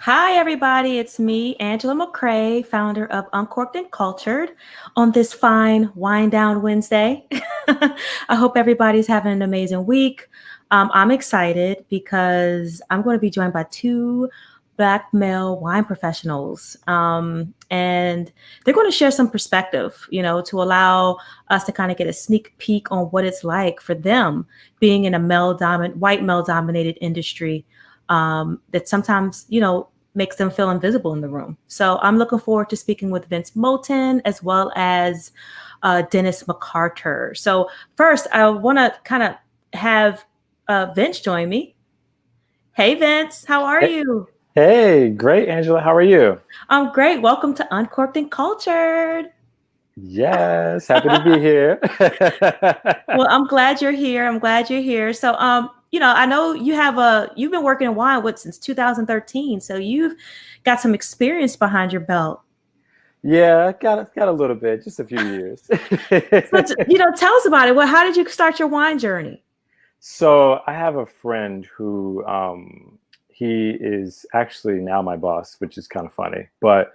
Hi, everybody. It's me, Angela McCrae, founder of Uncorked and Cultured, on this fine Wind Down Wednesday. I hope everybody's having an amazing week. I'm excited because I'm going to be joined by two Black male wine professionals. And they're going to share some perspective, to allow us to kind of get a sneak peek on what it's like for them being in a white male dominated industry that sometimes, makes them feel invisible in the room. So I'm looking forward to speaking with Vince Moten as well as Dennis McCarter. So first, I want to kind of have Vince join me. Hey, Vince, how are Hey, you? hey, great, Angela. How are you? I'm great. Welcome to Uncorked and Cultured. Yes, happy to be here. Well, I'm glad you're here. I'm glad you're here. So, I know you've been working in wine since 2013. So you've got some experience behind your belt. Yeah, got a little bit, just a few years. So, tell us about it. Well, how did you start your wine journey? So I have a friend who he is actually now my boss, which is kind of funny. But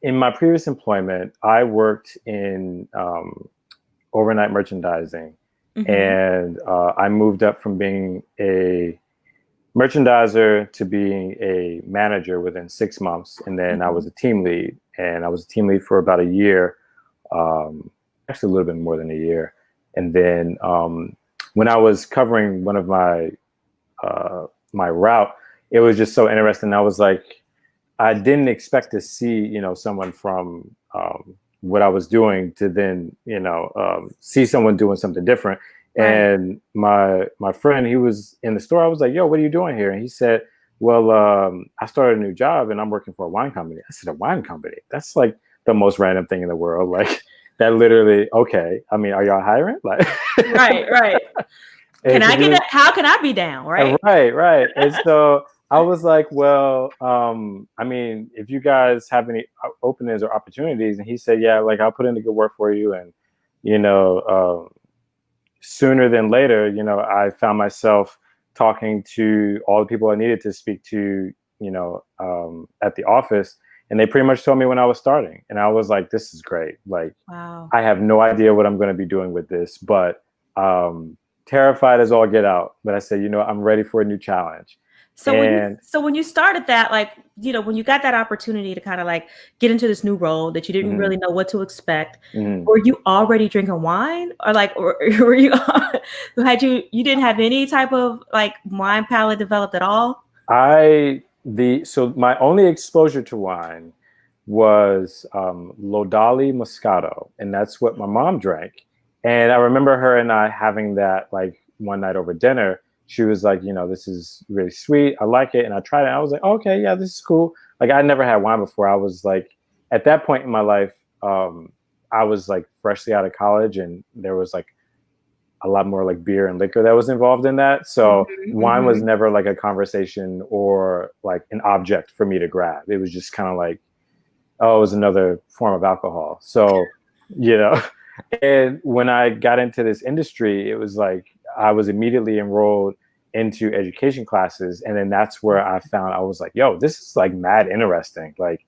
in my previous employment, I worked in overnight merchandising, Hmm. and I moved up from being a merchandiser to being a manager within 6 months, and then I Hmm. was a team lead, and I was a team lead for about a year, um, actually a little bit more than a year, and then when I was covering one of my route, it was just so interesting. I was like, I didn't expect to see, someone from what I was doing to then, see someone doing something different. Right. And my friend, he was in the store. I was like, "Yo, what are you doing here?" And he said, "Well, I started a new job and I'm working for a wine company." I said, "A wine company? That's like the most random thing in the world." Like that, literally. Okay, I mean, are y'all hiring? Like, Right. Right. Can because I he get was that? How can I be down? Right. right, right. And so I was like, well, I mean, if you guys have any openings or opportunities, and he said, yeah, like I'll put in the good work for you. And, you know, sooner than later, I found myself talking to all the people I needed to speak to, at the office. And they pretty much told me when I was starting. And I was like, this is great. Like, Wow. I have no idea what I'm going to be doing with this, but terrified as all get out. But I said, I'm ready for a new challenge. So when you And so when you started that, like, when you got that opportunity to kind of like get into this new role that you didn't mhm, really know what to expect, mhm. were you already drinking wine, or like, or were you you didn't have any type of like wine palate developed at all? So my only exposure to wine was Lodali Moscato, and that's what my mom drank. And I remember her and I having that like one night over dinner. She was like, this is really sweet. I like it, and I tried it. I was like, okay, yeah, this is cool. Like I never had wine before. I was like, at that point in my life, I was like freshly out of college, and there was like a lot more like beer and liquor that was involved in that. So Hmm. wine was Hmm. never like a conversation or like an object for me to grab. It was just kind of like, oh, it was another form of alcohol. So, you know, and when I got into this industry, it was like I was immediately enrolled into education classes. And then that's where I found I was like, yo, this is like mad interesting. Like,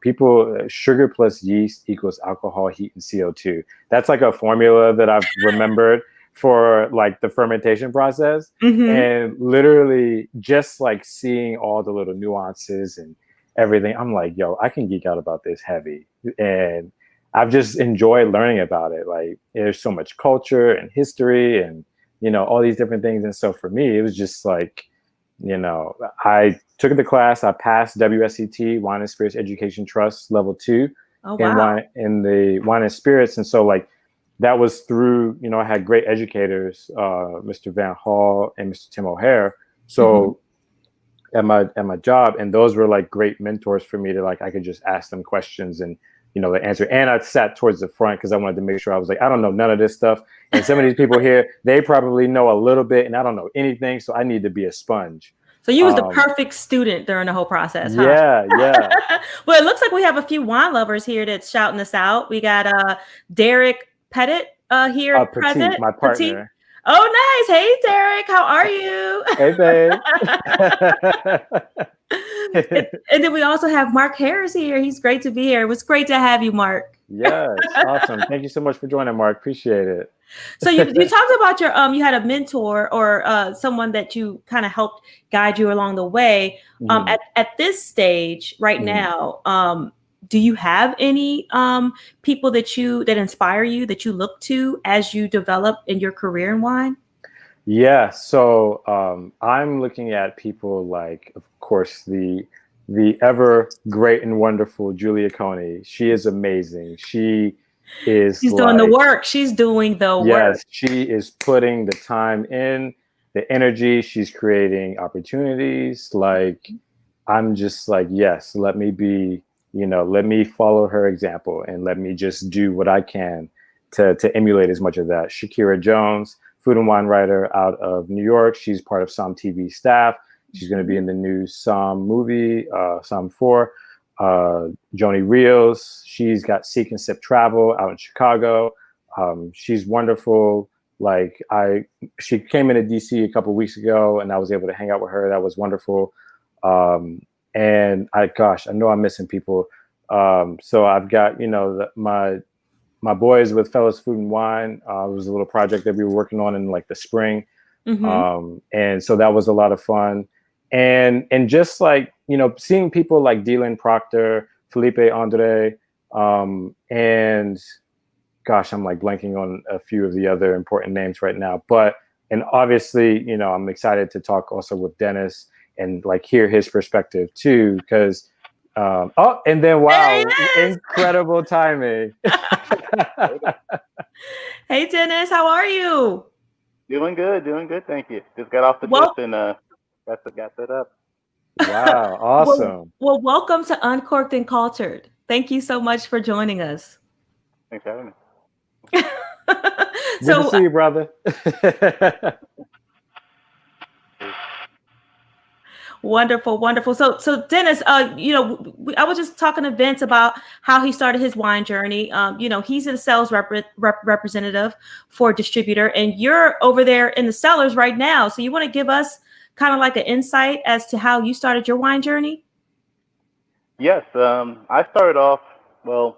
people, sugar plus yeast equals alcohol, heat, and CO2. That's like a formula that I've remembered for like the fermentation process. Hmm. And literally just like seeing all the little nuances and everything, I'm like, yo, I can geek out about this heavy. And I've just enjoyed learning about it. Like there's so much culture and history and, all these different things. And so for me, it was just like, I took the class. I passed WSET, Wine and Spirits Education Trust Level 2 Oh, in wow. wine and spirits. And so like that was through, I had great educators, Mr. Van Hall and Mr. Tim O'Hare. Hmm. So at my job, and those were like great mentors for me to like I could just ask them questions and the answer. And I sat towards the front because I wanted to make sure I was like, I don't know none of this stuff. And some of these people here, they probably know a little bit, and I don't know anything. So I need to be a sponge. So you was the Um, perfect student during the whole process, huh? yeah, yeah. Well, it looks like we have a few wine lovers here that's shouting us out. We got Derek Pettit here present. Petit, my Petit. partner. Oh, nice. Hey, Derek, how are you? Hey, babe. And then we also have Mark Harris here. He's great to be here. It was great to have you, Mark. Yes, awesome. Thank you so much for joining, Mark. Appreciate it. So you talked about your you had a mentor or someone that you kind of helped guide you along the way. Mhm, At this stage right mhm. now, do you have any people that inspire you that you look to as you develop in your career in wine? Yeah, so I'm looking at people like, of course, the ever great and wonderful Julia Coney. She is amazing. She is She's doing the like, work. She's doing the work. yes, she is putting the time in, the energy. She's creating opportunities. Like, I'm just like, yes, let me be, let me follow her example and let me just do what I can to emulate as much of that. Shakira Jones, food and wine writer out of New York. She's part of Somm TV staff. She's going to be in the new Somm movie, Somm 4. Joni Rios, she's got Seek and Sip Travel out in Chicago. She's wonderful. Like she came into DC a couple of weeks ago, and I was able to hang out with her. That was wonderful. And I know I'm missing people. So I've got, my boys with Fellas Food and Wine. It was a little project that we were working on in like the spring. Mm-hmm. And so that was a lot of fun. And just like, seeing people like Dylan Proctor, Felipe Andre, and gosh, I'm like blanking on a few of the other important names right now. And obviously, I'm excited to talk also with Dennis and like hear his perspective too, because and then There he wow, is. incredible timing. Hey, Dennis, how are you? Doing good. Thank you. Just got off the shift Well, and got set up. Wow, well, awesome. well, welcome to Uncorked and Cultured. Thank you so much for joining us. Thanks for having me. Good to So see you, brother. wonderful, wonderful. So Dennis, I was just talking to Vince about how he started his wine journey. He's a sales representative for a distributor, and you're over there in the cellars right now. So you want to give us kind of like an insight as to how you started your wine journey? Yes, I started off. Well,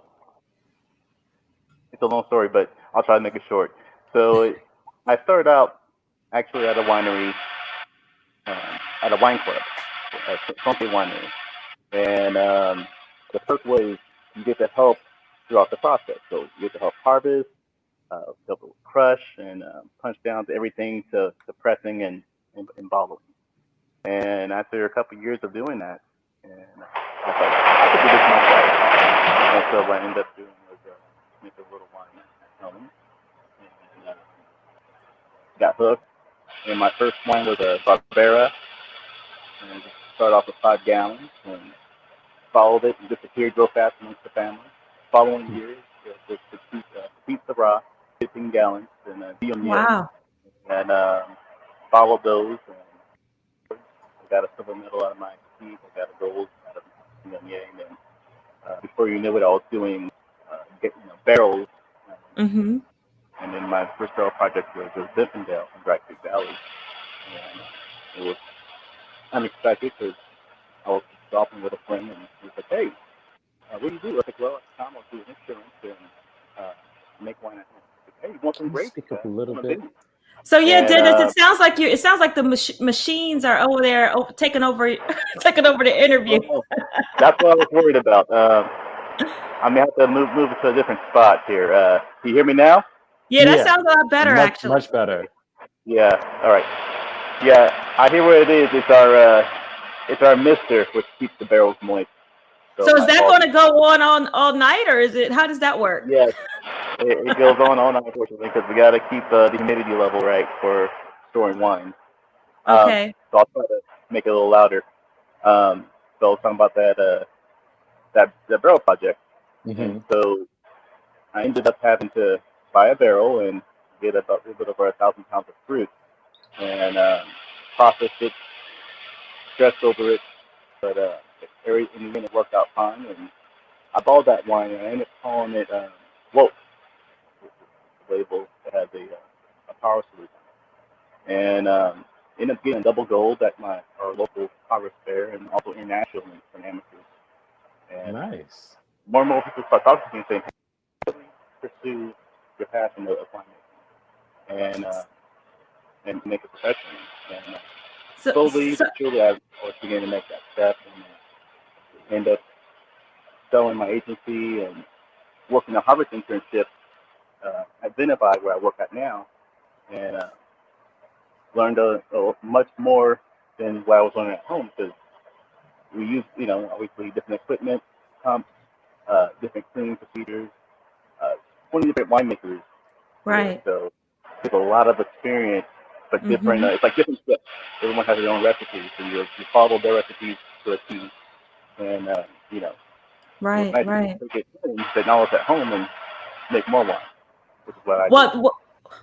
it's a long story, but I'll try to make it short. I started out actually at a winery, at a wine club, at Funky Winery, and the first way is you get to help throughout the process. So you get to help harvest, help with crush, and punch down to everything to pressing and bottling. And after a couple of years of doing that, and I thought I could do this myself. And so what I ended up doing was make a little wine at home, and got hooked. And my first wine was a Barbera, and started off with 5 gallons, and followed it and disappeared real fast amongst the family. Following years, was Petite Syrah, 15 gallons, and Viognier, Wow. and followed those. And I got a silver medal out of my teeth. I got a gold out of Viognier, and then before you knew it, I was doing barrels. Mm-hmm. And then my first barrel project was Zinfandel from Dry Creek Valley. And it was unexpected because I was golfing with a friend, and he was like, "Hey, what do you do?" I was like, "Well, at the time I was doing insurance and make wine at home." He said, "Hey, you want some Can you grapes? speak up a I'm little a bit? vineyard." So yeah, And Dennis, it sounds like the machines are over there taking over taking over the interview. oh, that's what I was worried about. I may have to move it to a different spot here. Can you hear me now? Yeah, that Yeah, sounds a lot better much actually. much better. Yeah. All right. Yeah, I hear what it is. It's our mister, which keeps the barrels moist. So So is my that going apologies. to go on all night, or is it? How does that work? Yes, it goes on all night, unfortunately, because we got to keep the humidity level right for storing wine. Okay. So I'll try to make it a little louder. So I was talking about that barrel project, and Hmm. so I ended up having to buy a barrel and get about a little bit over 1,000 pounds of fruit and process it, stress over it, but in the end it worked out fine. And I bought that wine and I ended up calling it Woke, label that has a power solution. and ended up getting double gold at our local harvest fair, and also internationally for amateurs. And Nice. more and more people start talking to me and saying, "Hey, pursue your passion of winemaking and make it professional." And So, slowly so but surely, I was beginning to make that step, and end up selling my agency and working a harvest internship at Vinify, where I work at now, and learned a much more than what I was learning at home, because we use, obviously different equipment, pumps, different cleaning procedures, 20 different winemakers here. right. So there's a lot of experience, but different. Hmm. It's like different steps. Everyone has their own recipes, and you follow their recipes to a T. And it's Right, nice to right. take it home, take knowledge at home, and make more wine, which is what I do.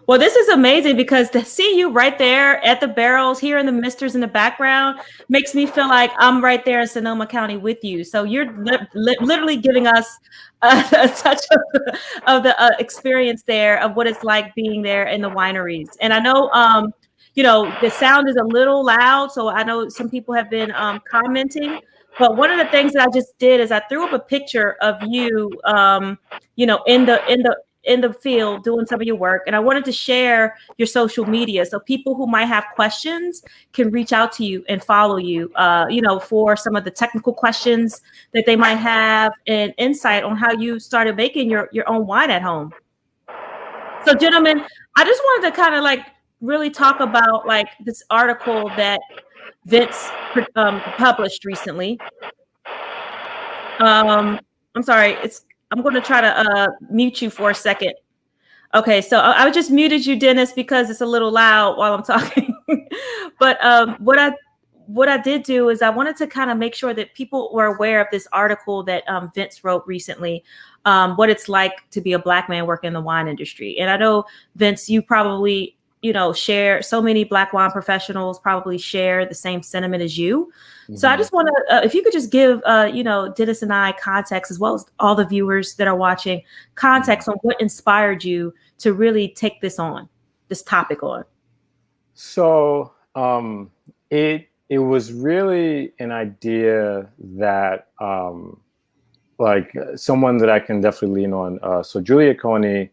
Well, this is amazing because to see you right there at the barrels, hearing the misters in the background, makes me feel like I'm right there in Sonoma County with you. So you're literally giving us a touch of the experience there of what it's like being there in the wineries. And I know, the sound is a little loud, so I know some people have been commenting. But one of the things that I just did is I threw up a picture of you, in the field doing some of your work, and I wanted to share your social media so people who might have questions can reach out to you and follow you, for some of the technical questions that they might have and insight on how you started making your own wine at home. So, gentlemen, I just wanted to kind of like really talk about like this article that Vince published recently. I'm sorry, I'm going to try to mute you for a second. Okay, so I just muted you, Dennis, because it's a little loud while I'm talking. But what I did do is I wanted to kind of make sure that people were aware of this article that Vince wrote recently, what it's like to be a Black man working in the wine industry. And I know, Vince, you probably share, so many Black wine professionals probably share the same sentiment as you. So I just want to, if you could just give, Dennis and I context, as well as all the viewers that are watching, context on what inspired you to really take this topic on. So it was really an idea that like someone that I can definitely lean on. So Julia Coney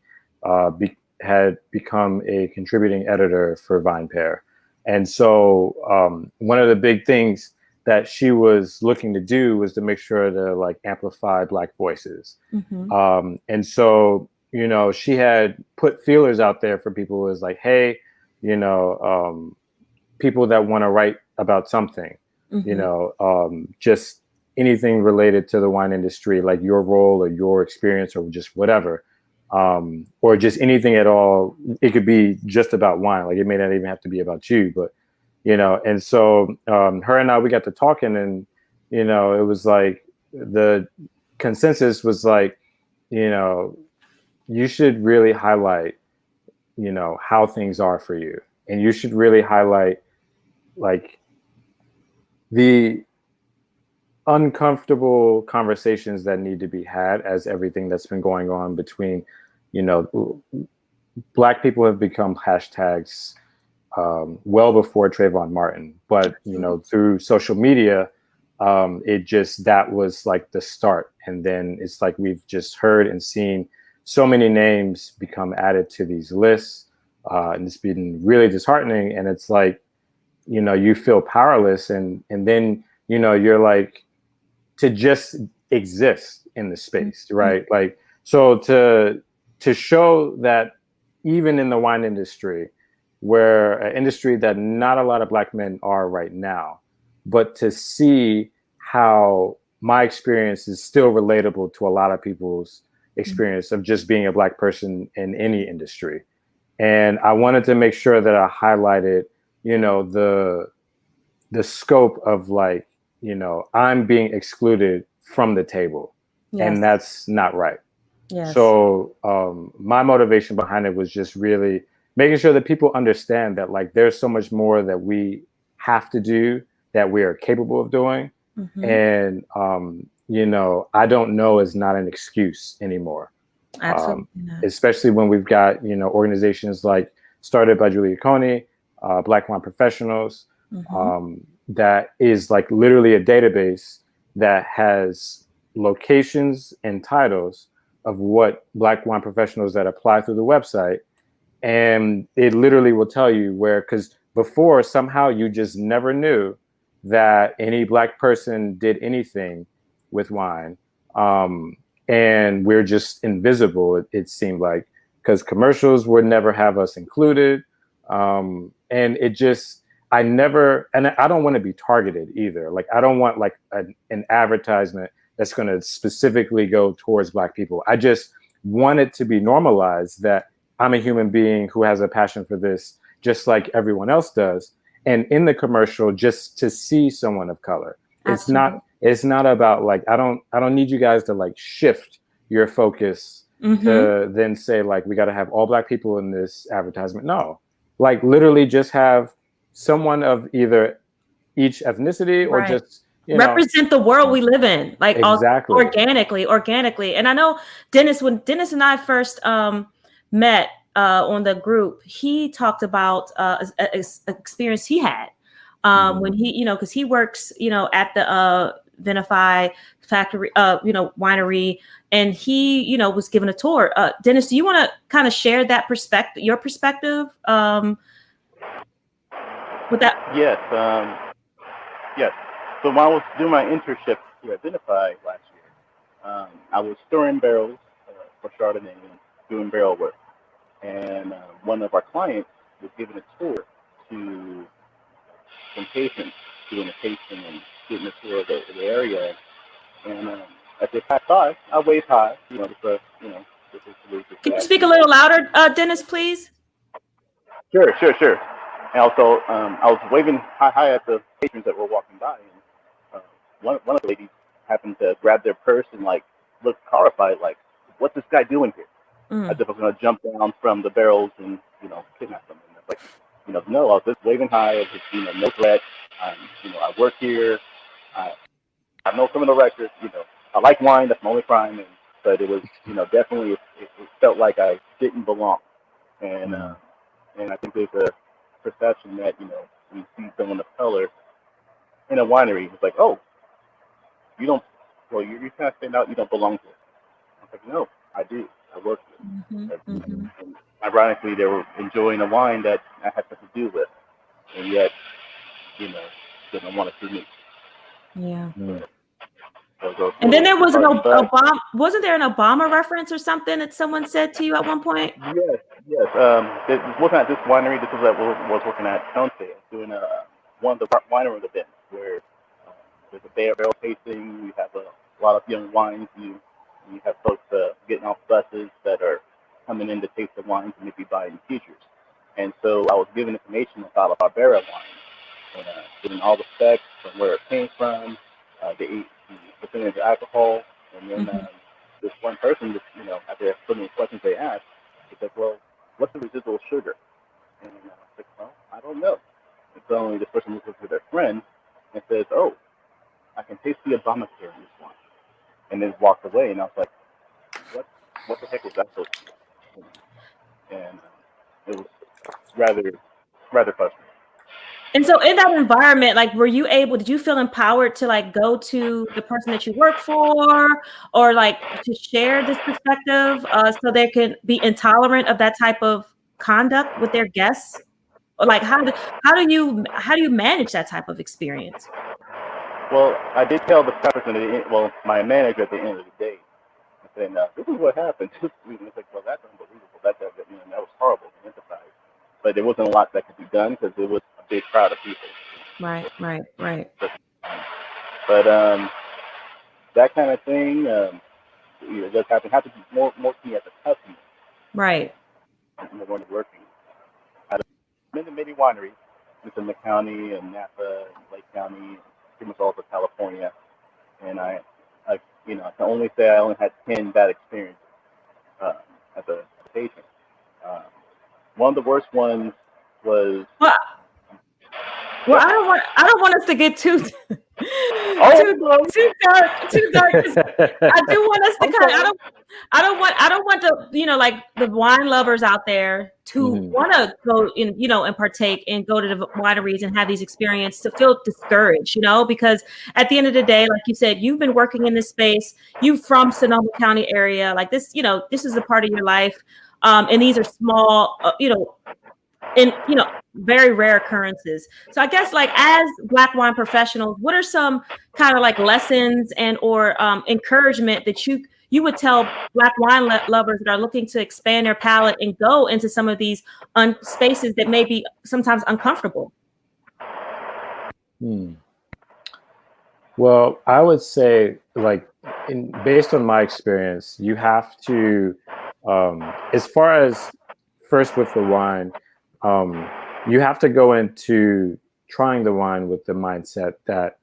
had become a contributing editor for VinePair, and so one of the big things that she was looking to do was to make sure to like amplify Black voices. Mm-hmm. And so, she had put feelers out there for people who was like, hey, people that want to write about something, Mm-hmm. just anything related to the wine industry, like your role or your experience or just whatever, or just anything at all. It could be just about wine. Like it may not even have to be about you, but and so her and I, we got to talking, and it was like the consensus was like, you should really highlight how things are for you, and you should really highlight like the uncomfortable conversations that need to be had, as everything that's been going on between Black people have become hashtags well before Trayvon Martin, but through social media, that was like the start, and then it's like we've just heard and seen so many names become added to these lists, and it's been really disheartening. And it's like you feel powerless, and then you're like, to just exist in the space, right? Like, so to show that even in the wine industry, where an industry that not a lot of Black men are right now, but to see how my experience is still relatable to a lot of people's experience of just being a Black person in any industry. And I wanted to make sure that I highlighted, the scope of like, I'm being excluded from the table, and that's not right. Yes. So my motivation behind it was just really making sure that people understand that like there's so much more that we have to do, that we are capable of doing. Mm-hmm. And, I don't know is not an excuse anymore. Absolutely not. Especially when we've got, organizations like started by Julia Coney, Black wine professionals. That is like literally a database that has locations and titles of what Black wine professionals that apply through the website. And it literally will tell you where, because before somehow you just never knew that any Black person did anything with wine. And we're just invisible, it seemed like, because commercials would never have us included. And it just, I don't want to be targeted either. Like, I don't want like an advertisement that's going to specifically go towards Black people. I just want it to be normalized that I'm a human being who has a passion for this, just like everyone else does. And in the commercial, just to see someone of color, Absolutely. it's not about like, I don't need you guys to like shift your focus to then say like, we got to have all Black people in this advertisement. No, like literally just have someone of either each ethnicity or just, represent the world we live in, like exactly. organically. And I know when Dennis and I first met on the group, he talked about an experience he had when he, because he works, at the Vinify factory, winery, and he, was given a tour. Dennis, do you want to kind of share that your perspective with that? Yes. Yes. So when I was doing my internship here at Vinify last year, I was storing barrels for Chardonnay and doing barrel work. And one of our clients was given a tour to some patients doing a tasting and getting a tour of the area. And as they passed by, I waved high, Can you speak a little louder, Dennis, please? Sure. And also, I was waving high at the patrons that were walking by, and one of the ladies happened to grab their purse and like look horrified, like, "What's this guy doing here?" As if I was going to jump down from the barrels and kidnap them. And it's like, no, I was just waving high, just no threat. I work here. I have no criminal record. I like wine. That's my only crime. But it was, definitely it felt like I didn't belong. And I think there's a perception that, when you see someone of color in a winery, it's like, oh, you're kind of stand out, you don't belong to it. I was like, no, I do. I work with it. And ironically, they were enjoying a wine that I had nothing to do with. And yet, didn't want to see me. Yeah. So and then there was an Obama. Wasn't there an Obama reference or something that someone said to you at one point? Yes. This wasn't at this winery. This was was working at Conte, doing one of the winery events where there's a barrel tasting. We have a lot of young wines. You have folks getting off buses that are coming in to taste the wines and maybe buying features. And so I was given information about our barrel wine and giving all the specs from where it came from, the percentage of alcohol, and then this one person, just after so many questions they asked, he said, "Well, what's the residual sugar?" And I was like, "Well, I don't know." And so only this person looks at their friend and says, "Oh, I can taste the Obamacare in this wine," and then walked away. And I was like, "What the heck was that supposed to be?" And it was rather frustrating. And so in that environment, like, did you feel empowered to like go to the person that you work for or like to share this perspective so they can be intolerant of that type of conduct with their guests? Or like, how do you manage that type of experience? Well, I did tell the person my manager at the end of the day, I said, "This is what happened." It's like, "Well, that's unbelievable. That was horrible to empathize." But there wasn't a lot that could be done because it was a big crowd of people. Right. But that kind of thing, it does happen. Happens more to me as a customer. Right. When working at many wineries within the county and Napa and Lake County, pretty much all over California, and I can only say I only had 10 bad experiences as a patient. One of the worst ones was. Well, Well, I don't want us to get too too dark, too dark. 'Cause I do want us to kind of, I don't want to, like the wine lovers out there to want to go in, and partake and go to the wineries and have these experiences to feel discouraged, because at the end of the day, like you said, you've been working in this space, you from Sonoma County area, like this, this is a part of your life. And these are small, in very rare occurrences. So I guess, like, as Black wine professionals, what are some kind of like lessons and or encouragement that you would tell Black wine lovers that are looking to expand their palate and go into some of these spaces that may be sometimes uncomfortable? Well, I would say, like, based on my experience, you have to, as far as first with the wine, you have to go into trying the wine with the mindset that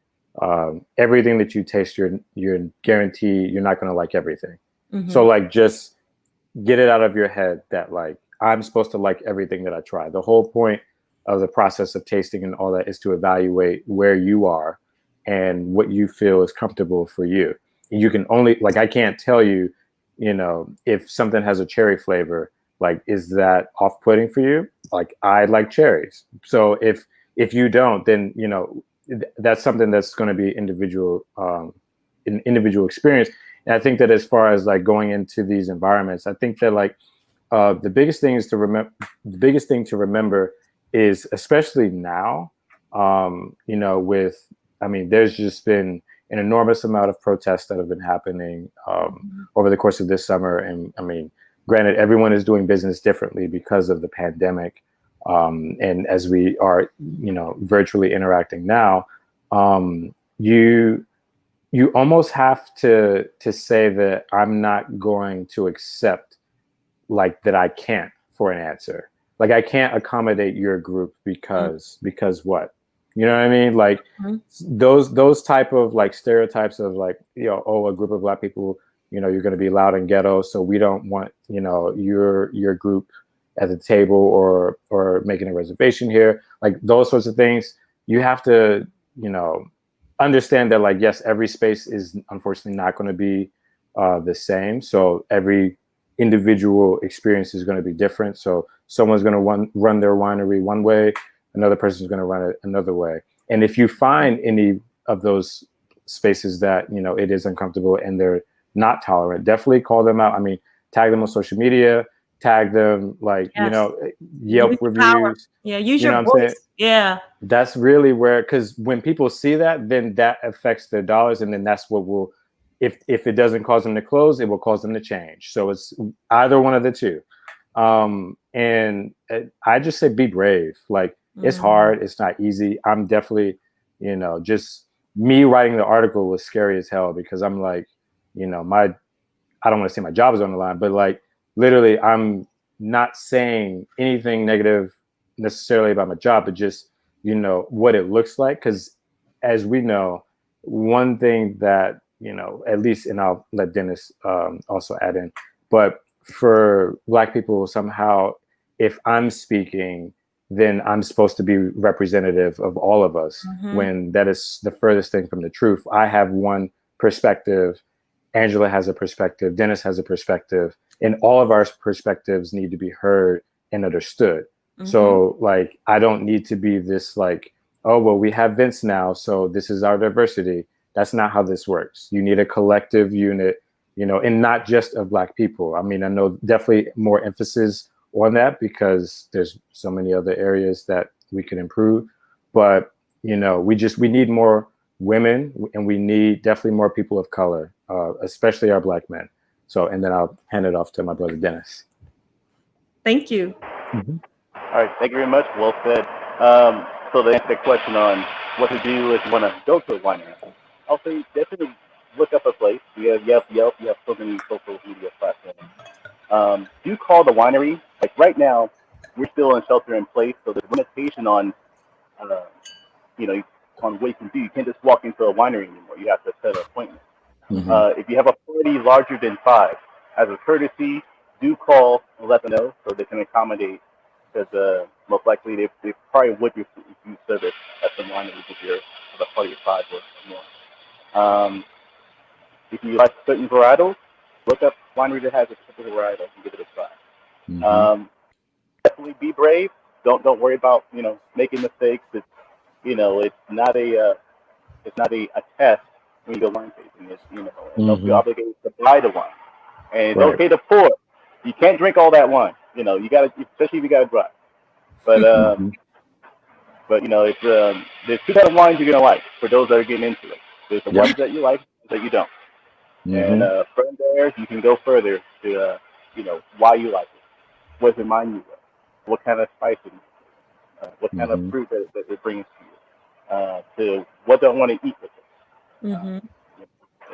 everything that you taste, you're guaranteed you're not going to like everything. So, like, just get it out of your head that, like, I'm supposed to like everything that I try. The whole point of the process of tasting and all that is to evaluate where you are and what you feel is comfortable for you. And you can only, like, I can't tell you, if something has a cherry flavor, like, is that off-putting for you? Like, I like cherries. So if you don't, then, that's something that's going to be an individual experience. And I think that as far as, like, going into these environments, I think that, like, the biggest thing to remember is, especially now, there's just been an enormous amount of protests that have been happening over the course of this summer. And granted, everyone is doing business differently because of the pandemic. And as we are, virtually interacting now, you almost have to say that I'm not going to accept, like, that I can't for an answer. Like, I can't accommodate your group because what? You know what I mean? Like, those type of, like, stereotypes of, like, a group of Black people, you're going to be loud and ghetto, so we don't want, your group at the table or making a reservation here. Like, those sorts of things, you have to, understand that, like, yes, every space is unfortunately not going to be the same. So every individual experience is going to be different. So someone's going to run their winery one way, another person's going to run it another way. And if you find any of those spaces that, it is uncomfortable and they're not tolerant, definitely call them out. Tag them on social media, tag them, like, Yelp reviews. Yeah, use your voice. Yeah. That's really where, because when people see that, then that affects their dollars. And then that's what will, if it doesn't cause them to close, it will cause them to change. So it's either one of the two. And I just say, be brave. Like, it's hard. It's not easy. I'm definitely, just me writing the article was scary as hell, because I'm like, I don't want to say my job is on the line, but, like, literally, I'm not saying anything negative necessarily about my job, but just, what it looks like. Because as we know, one thing that, at least, and I'll let Dennis also add in, but for Black people, somehow, if I'm speaking, then I'm supposed to be representative of all of us, when that is the furthest thing from the truth. I have one perspective, Angela has a perspective, Dennis has a perspective, and all of our perspectives need to be heard and understood. So, like, I don't need to be this, like, oh, well, we have Vince now, so this is our diversity. That's not how this works. You need a collective unit, and not just of Black people. I know definitely more emphasis on that, because there's so many other areas that we can improve. But, we need more women, and we need definitely more people of color, especially our Black men. So, and then I'll hand it off to my brother, Dennis. Thank you. All right, thank you very much. Well said. So to answer the question on what to do if you want to go to a winery, I'll say definitely look up a place. You have Yelp, you have so many social media platforms. Do call the winery. Like, right now, we're still in shelter in place, so there's limitation on, on what you can do. You can't just walk into a winery anymore. You have to set an appointment. If you have a party larger than 5, as a courtesy, do call and let them know so they can accommodate, because most likely they probably would refuse service at some wineries if you're of a part of your tribe or more. If you like certain varietals, look up winery that has a particular varietal and give it a try. Mm-hmm. Definitely be brave. Don't worry about making mistakes. It's not a test when you go wine tasting. And don't feel Mm-hmm. obligated to buy the wine. And it's Right. okay to pour. You can't drink all that wine. You gotta, especially if you gotta drive. But Mm-hmm. it's there's two types of wines you're gonna like for those that are getting into it. There's the Yep. ones that you like, that you don't. And Mm-hmm. from there, you can go further to why you like it, what it reminds you of, what kind of spices, what kind of Mm-hmm. fruit that it brings to you, to what they want to eat with it. Mm-hmm.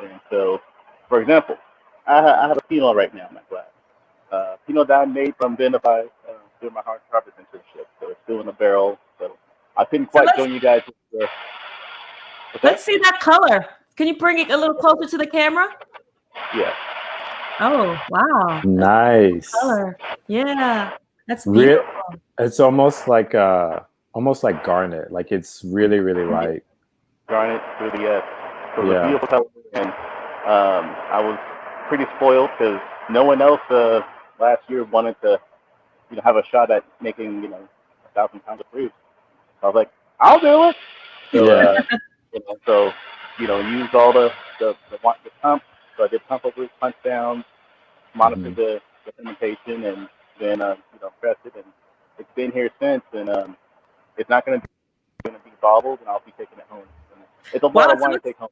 And so, for example, I have a Pinot right now in my glass. Pinot that I made from Vinify during my harvest internship. So it's still in the barrel. So I couldn't So quite join you guys with what's that? let's see that color. Can you bring it a little closer to the camera? Yeah. Oh, wow. That's Nice. color. Yeah. That's Real. beautiful. It's almost like garnet. Like it's really, really light. Garnet, really, yes. So it's a Yeah. beautiful color. And I was pretty spoiled because no one else last year wanted to, have a shot at making, 1,000 pounds of fruit. I was like, I'll do it. So, Yeah. Used all the pump. So I did pump over, punch down, monitored Mm-hmm. the fermentation, and then pressed it, and it's been here since. And it's not going to be bottled, and I'll be taking it home. And it's a lot Wow. of wine to take home.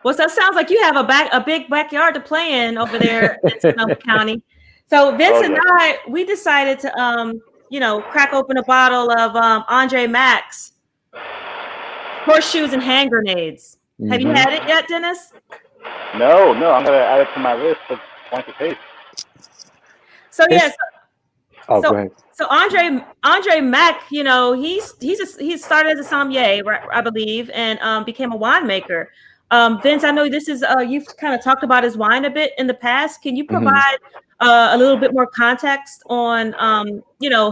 Well, so it sounds like you have a big backyard to play in over there in Sonoma County. So Vince and I, we decided to crack open a bottle of Andre Mack's horseshoes and hand grenades. Mm-hmm. Have you had it yet, Dennis? No, I'm gonna add it to my list of wine to taste. So yes. Oh, go ahead. So Andre Mack, he started as a sommelier, I believe, and became a winemaker. Vince, I know this is you've kind of talked about his wine a bit in the past. Can you provide a little bit more context on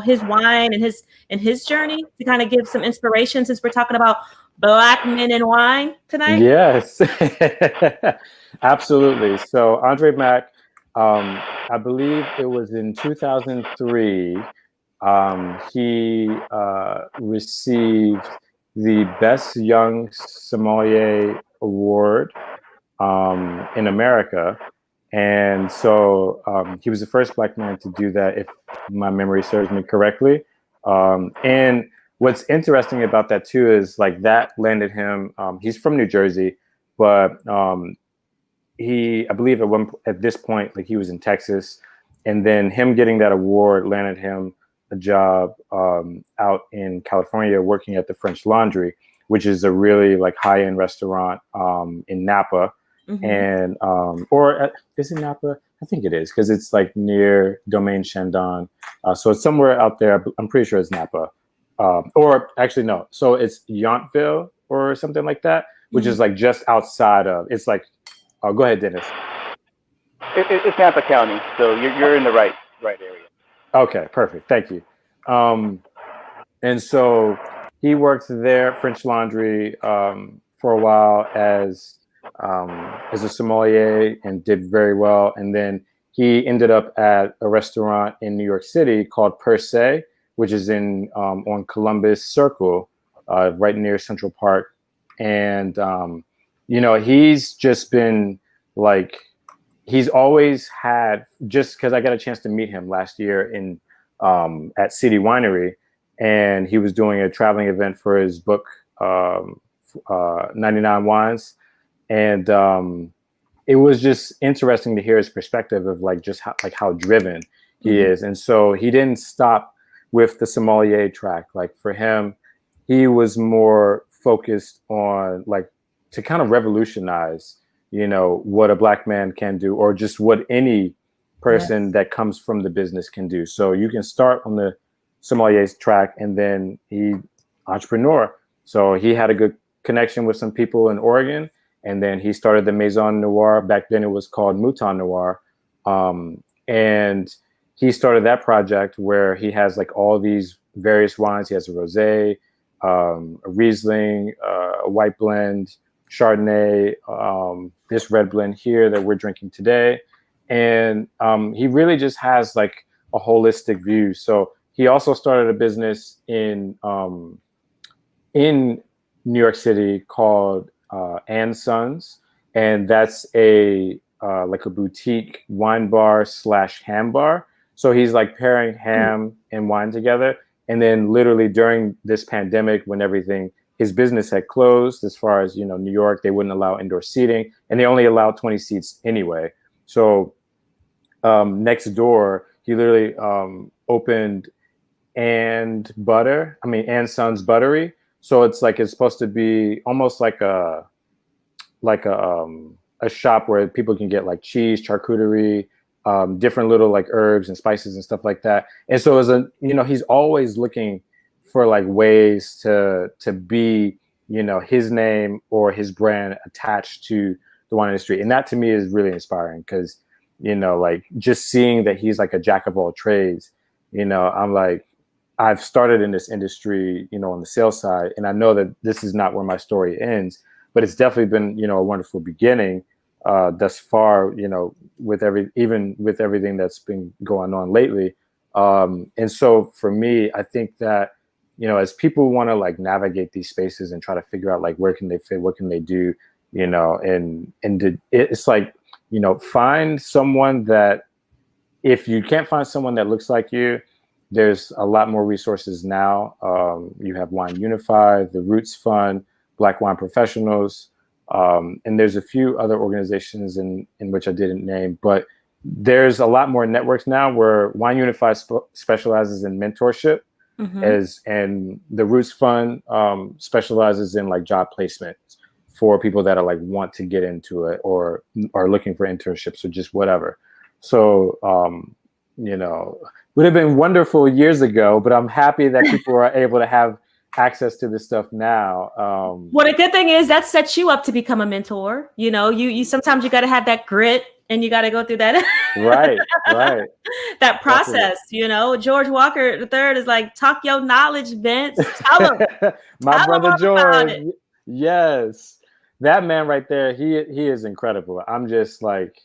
his wine and his journey to kind of give some inspiration, since we're talking about Black men in wine tonight? Yes, absolutely. So Andre Mack, I believe it was in 2003, he received the Best Young Sommelier Award in America. And so he was the first Black man to do that, if my memory serves me correctly. And what's interesting about that too is like that landed him. He's from New Jersey, but I believe at this point, like he was in Texas, and then him getting that award landed him a job out in California working at the French Laundry, which is a really like high-end restaurant in Napa. Mm-hmm. And or is it Napa? I think it is, because it's like near Domaine Chandon. So it's somewhere out there. I'm pretty sure it's Napa. Or actually, no. So it's Yountville or something like that, which is like just outside of. It's like, oh, go ahead, Dennis. It's Napa County, so you're in the right area. Okay, perfect. Thank you. And so he worked there, French Laundry, for a while as a sommelier, and did very well. And then he ended up at a restaurant in New York City called Per Se, which is on Columbus Circle, right near Central Park. And he's just been like, he's always had, just because I got a chance to meet him last year at City Winery, and he was doing a traveling event for his book, 99 Wines. And it was just interesting to hear his perspective of like just how driven he is. And so he didn't stop with the sommelier track. Like for him, he was more focused on like to kind of revolutionize, what a Black man can do, or just what any person that comes from the business can do. So you can start on the sommelier's track, and then entrepreneur. So he had a good connection with some people in Oregon. And then he started the Maison Noir. Back then it was called Mouton Noir. And he started that project where he has like all these various wines. He has a rosé, a Riesling, a white blend, Chardonnay, this red blend here that we're drinking today. And he really just has like a holistic view. So he also started a business in New York City called & Sons, and that's a like a boutique wine bar / ham bar. So he's like pairing ham and wine together. And then literally during this pandemic, when everything, his business had closed, as far as, you know, New York, they wouldn't allow indoor seating, and they only allowed 20 seats anyway. So next door, he literally opened & Sons Buttery. So it's like, it's supposed to be almost like a shop where people can get like cheese, charcuterie, different little like herbs and spices and stuff like that. And so he's always looking for like ways to be, you know, his name or his brand attached to the wine industry. And that to me is really inspiring, because, you know, like just seeing that he's like a jack of all trades, you know, I'm like, I've started in this industry, you know, on the sales side, and I know that this is not where my story ends, but it's definitely been, you know, a wonderful beginning thus far, you know, even with everything that's been going on lately. And so for me, I think that, you know, as people want to like navigate these spaces and try to figure out like where can they fit, what can they do, you know, and it's like, you know, find someone that, if you can't find someone that looks like you, there's a lot more resources now. You have Wine Unify, the Roots Fund, Black Wine Professionals, and there's a few other organizations in which I didn't name, but there's a lot more networks now where Wine Unify specializes in mentorship, and the Roots Fund specializes in like job placement for people that are like want to get into it or are looking for internships or just whatever. So, you know, would have been wonderful years ago, but I'm happy that people are able to have access to this stuff now. Well, the good thing is that sets you up to become a mentor. You know, you sometimes you got to have that grit, and you got to go through that. Right. That process. Definitely. You know, George Walker III is like, talk your knowledge, Vince. Tell him. My brother George. Yes, that man right there. He is incredible. I'm just like,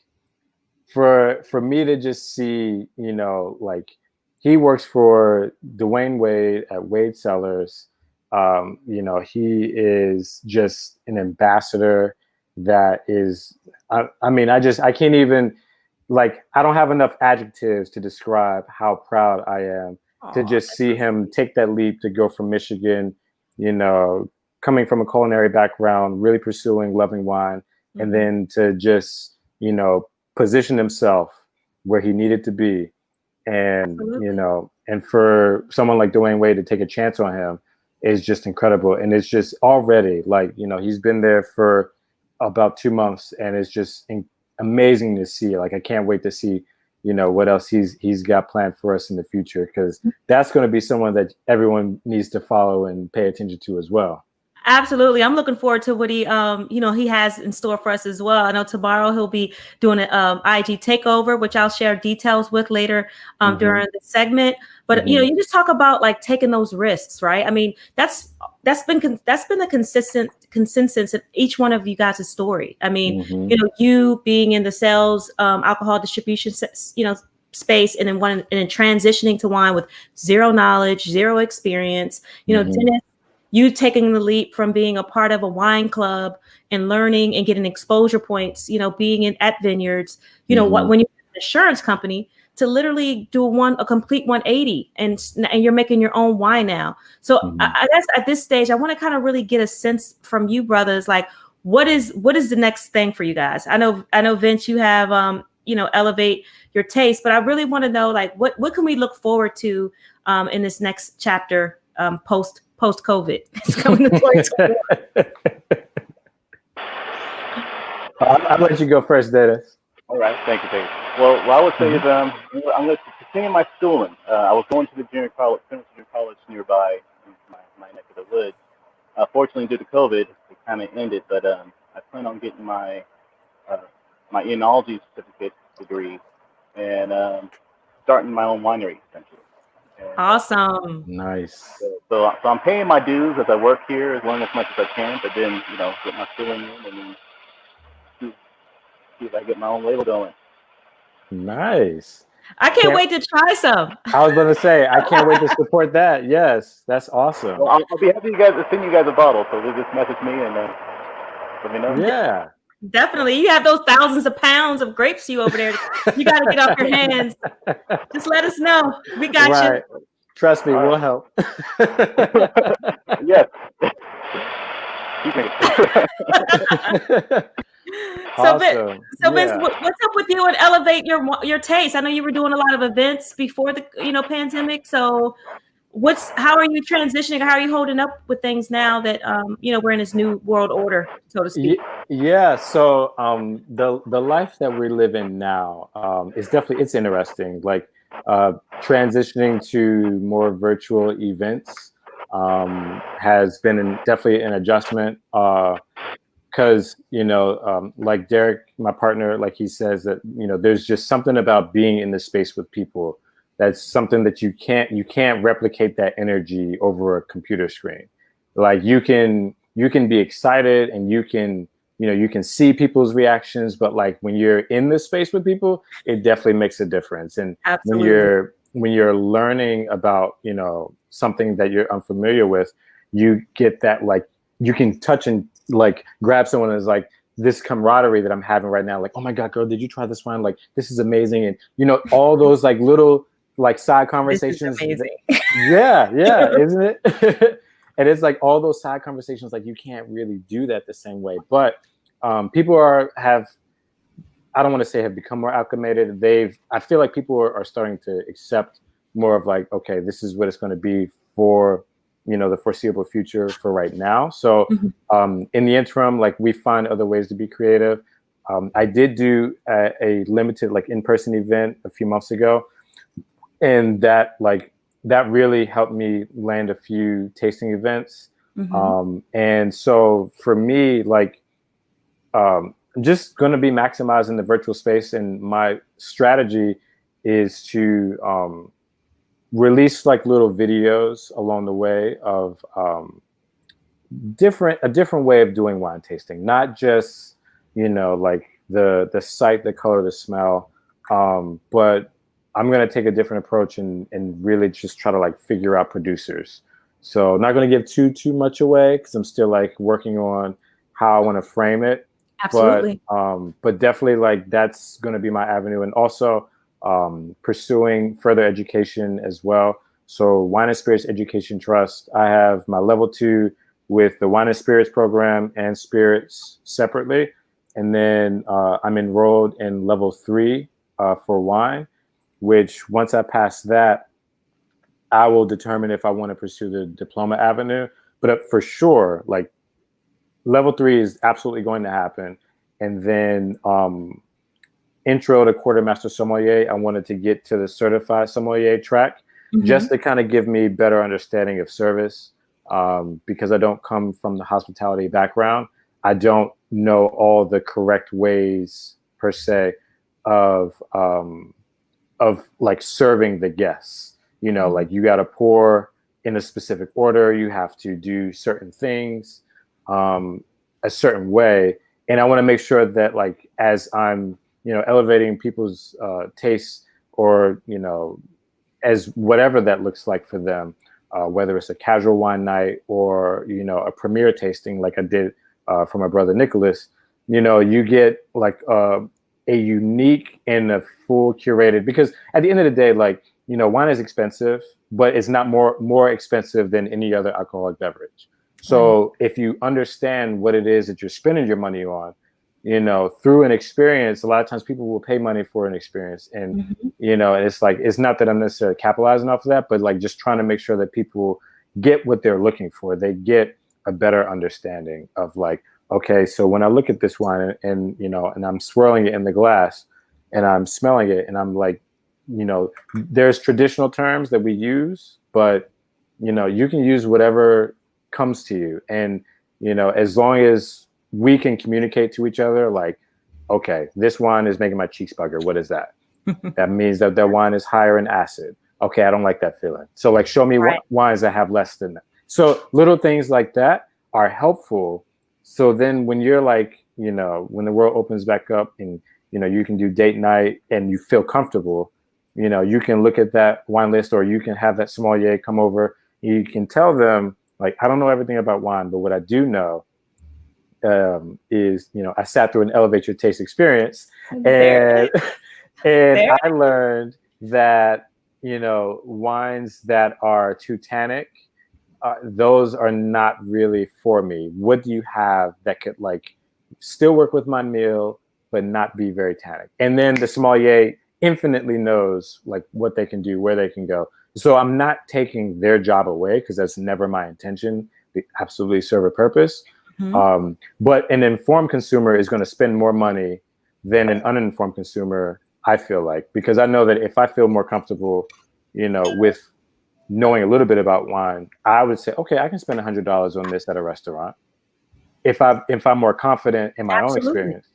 for me to just see, you know, like he works for Dwayne Wade at Wade Cellars. You know, he is just an ambassador that is, I mean, I can't even, like, I don't have enough adjectives to describe how proud I am to just see him take that leap to go from Michigan, you know, coming from a culinary background, really pursuing loving wine, and then to just, you know, position himself where he needed to be. And, you know, and for someone like Dwayne Wade to take a chance on him is just incredible. And it's just already like, you know, he's been there for about 2 months, and it's just amazing to see. Like, I can't wait to see, you know, what else he's got planned for us in the future, because that's going to be someone that everyone needs to follow and pay attention to as well. Absolutely. I'm looking forward to what he, you know, he has in store for us as well. I know tomorrow he'll be doing an IG takeover, which I'll share details with later during the segment. But, you know, you just talk about like taking those risks, right? I mean, that's been the consistent consensus in each one of you guys' story. I mean, you know, you being in the sales, alcohol distribution, you know, space, and then transitioning to wine with zero knowledge, zero experience, you know, Dennis, you taking the leap from being a part of a wine club and learning and getting exposure points, you know, being at vineyards, you know, when you're an insurance company, to literally do a complete 180, and you're making your own wine now. So I guess at this stage, I want to kind of really get a sense from you brothers, like what is the next thing for you guys? I know Vince, you have you know, elevate your taste, but I really want to know like what can we look forward to in this next chapter post COVID. It's coming to 2021. I'll let you go first, Dennis. All right, thank you. Well, what I would say is I'm going to continue my schooling. I was going to the junior college nearby in my neck of the woods. Fortunately, due to COVID, it kind of ended, but I plan on getting my enology certificate degree and starting my own winery, essentially. And Awesome. Nice. so I'm paying my dues as I work here as long as much as I can, but then get my schooling in and then see if I get my own label going. Nice. I can't wait to try some. I was going to say, I can't wait to support that. Yes, that's awesome. Well, I'll be happy to send you guys a bottle. So just message me and let me know. Yeah. Definitely. You have those thousands of pounds of grapes you over there. You got to get off your hands. Just let us know. We got you. Trust me, we'll help. Yes. Awesome. So Vince, what's up with you and elevate your taste? I know you were doing a lot of events before the pandemic. So how are you transitioning? How are you holding up with things now that we're in this new world order, so to speak? Yeah. So the life that we live in now is definitely, it's interesting. Like transitioning to more virtual events has been definitely an adjustment. Because like Derek, my partner, like he says that there's just something about being in the space with people. That's something that you can't replicate that energy over a computer screen. Like you can be excited and you can see people's reactions, but like when you're in this space with people, it definitely makes a difference. And Absolutely. when you're learning about something that you're unfamiliar with, you get that, like, you can touch and like grab someone and is like this camaraderie that I'm having right now. Like, oh my God, girl, did you try this wine? Like, this is amazing. And all those like little like side conversations. This is amazing. Yeah, isn't it? And it's like all those side conversations, like you can't really do that the same way. But people have, I don't want to say have become more acclimated. I feel like people are starting to accept more of like, okay, this is what it's going to be for the foreseeable future for right now. So in the interim, like we find other ways to be creative. I did do a limited like in-person event a few months ago, and that really helped me land a few tasting events. And so for me, like I'm just going to be maximizing the virtual space, and my strategy is to release like little videos along the way of a different way of doing wine tasting, not just like the sight, the color, the smell, but I'm going to take a different approach and really just try to like figure out producers. So not going to give too much away because I'm still like working on how I want to frame it. Absolutely. But definitely like that's going to be my avenue, and also pursuing further education as well. So Wine and Spirits Education Trust, I have my level 2 with the Wine and Spirits program and spirits separately. And then I'm enrolled in level 3 for wine, which once I pass that, I will determine if I want to pursue the diploma avenue. But for sure, like level 3 is absolutely going to happen. And then intro to quartermaster sommelier, I wanted to get to the certified sommelier track just to kind of give me better understanding of service, because I don't come from the hospitality background. I don't know all the correct ways per se of like serving the guests. Like you got to pour in a specific order, you have to do certain things a certain way, and I want to make sure that like as I'm elevating people's tastes, or as whatever that looks like for them, whether it's a casual wine night or a premiere tasting like I did for my brother Nicholas, you get like a unique and a full curated, because at the end of the day, like wine is expensive, but it's not more expensive than any other alcoholic beverage. So if you understand what it is that you're spending your money on, through an experience, a lot of times people will pay money for an experience. And, it's like, it's not that I'm necessarily capitalizing off of that, but like just trying to make sure that people get what they're looking for. They get a better understanding of like, okay, so when I look at this wine and I'm swirling it in the glass and I'm smelling it and I'm like, there's traditional terms that we use, but, you can use whatever comes to you. And, as long as we can communicate to each other, like, okay, this wine is making my cheeks bugger. What is that? That means that wine is higher in acid. okay, I don't like that feeling. So like, show me Right. wines that have less than that. So little things like that are helpful. So then when you're like, you know, when the world opens back up and, you know, you can do date night and you feel comfortable, you know, you can look at that wine list, or you can have that sommelier come over. You can tell them, like, I don't know everything about wine, but what I do know is, you know, I sat through an Elevate Your Taste experience, and I learned that, you know, wines that are too tannic, those are not really for me. What do you have that could like still work with my meal, but not be very tannic? And then the sommelier infinitely knows like what they can do, where they can go. So I'm not taking their job away, because that's never my intention. They absolutely serve a purpose. But an informed consumer is going to spend more money than an uninformed consumer, I feel like, because I know that if I feel more comfortable, you know, with knowing a little bit about wine, I would say, okay, I can spend $100 on this at a restaurant if I'm more confident in my own experience.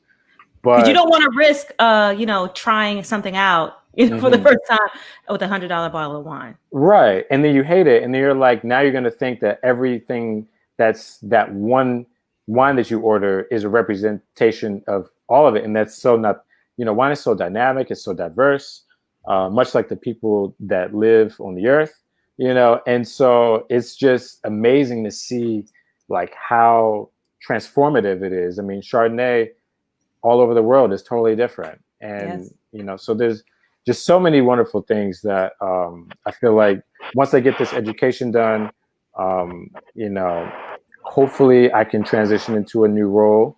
Because you But don't want to risk, you know, trying something out, you know, for the first time with $100 bottle of wine. Right, and then you hate it, and then you're like, now you're going to think that everything that's that one wine that you order is a representation of all of it, and that's so not. You know, wine is so dynamic, it's so diverse, much like the people that live on the earth. You know, and so it's just amazing to see like how transformative it is. I mean, Chardonnay all over the world is totally different, and you know, so there's just so many wonderful things that I feel like once I get this education done, you know, hopefully I can transition into a new role,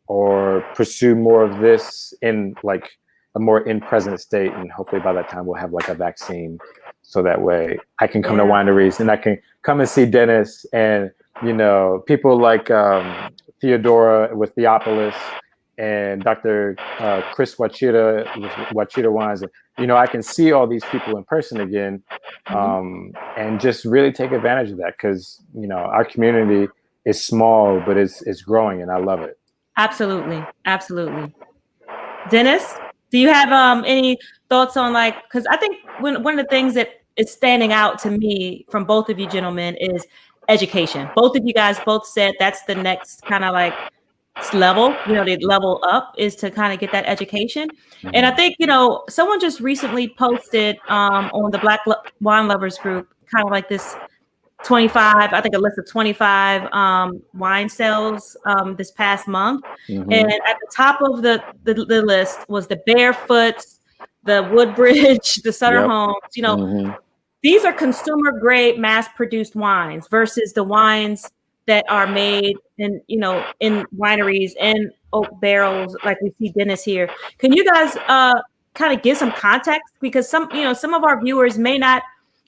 or pursue more of this in like a more in present state, and hopefully by that time we'll have like a vaccine, so that way I can come to wineries and I can come and see Dennis and, you know, people like Theodora with Theopolis and Dr. Chris Wachita with Wachita Wines. You know, I can see all these people in person again, and just really take advantage of that, because, you know, our community is small, but it's growing, and I love it. Absolutely. Absolutely. Dennis, do you have any thoughts on, like, because I think one of the things that is standing out to me from both of you gentlemen is education. Both of you guys both said that's the next kind of like level, you know, the level up is to kind of get that education. And I think, you know, someone just recently posted on the Black Wine Lovers group, kind of like this 25, I think a list of 25 wine sales this past month. And at the top of the list was the Barefoots, the Woodbridge, the Sutter Homes. You know, these are consumer grade mass produced wines versus the wines that are made in, you know, in wineries and oak barrels, like we see Dennis here. Can you guys kind of give some context? Because some of our viewers may not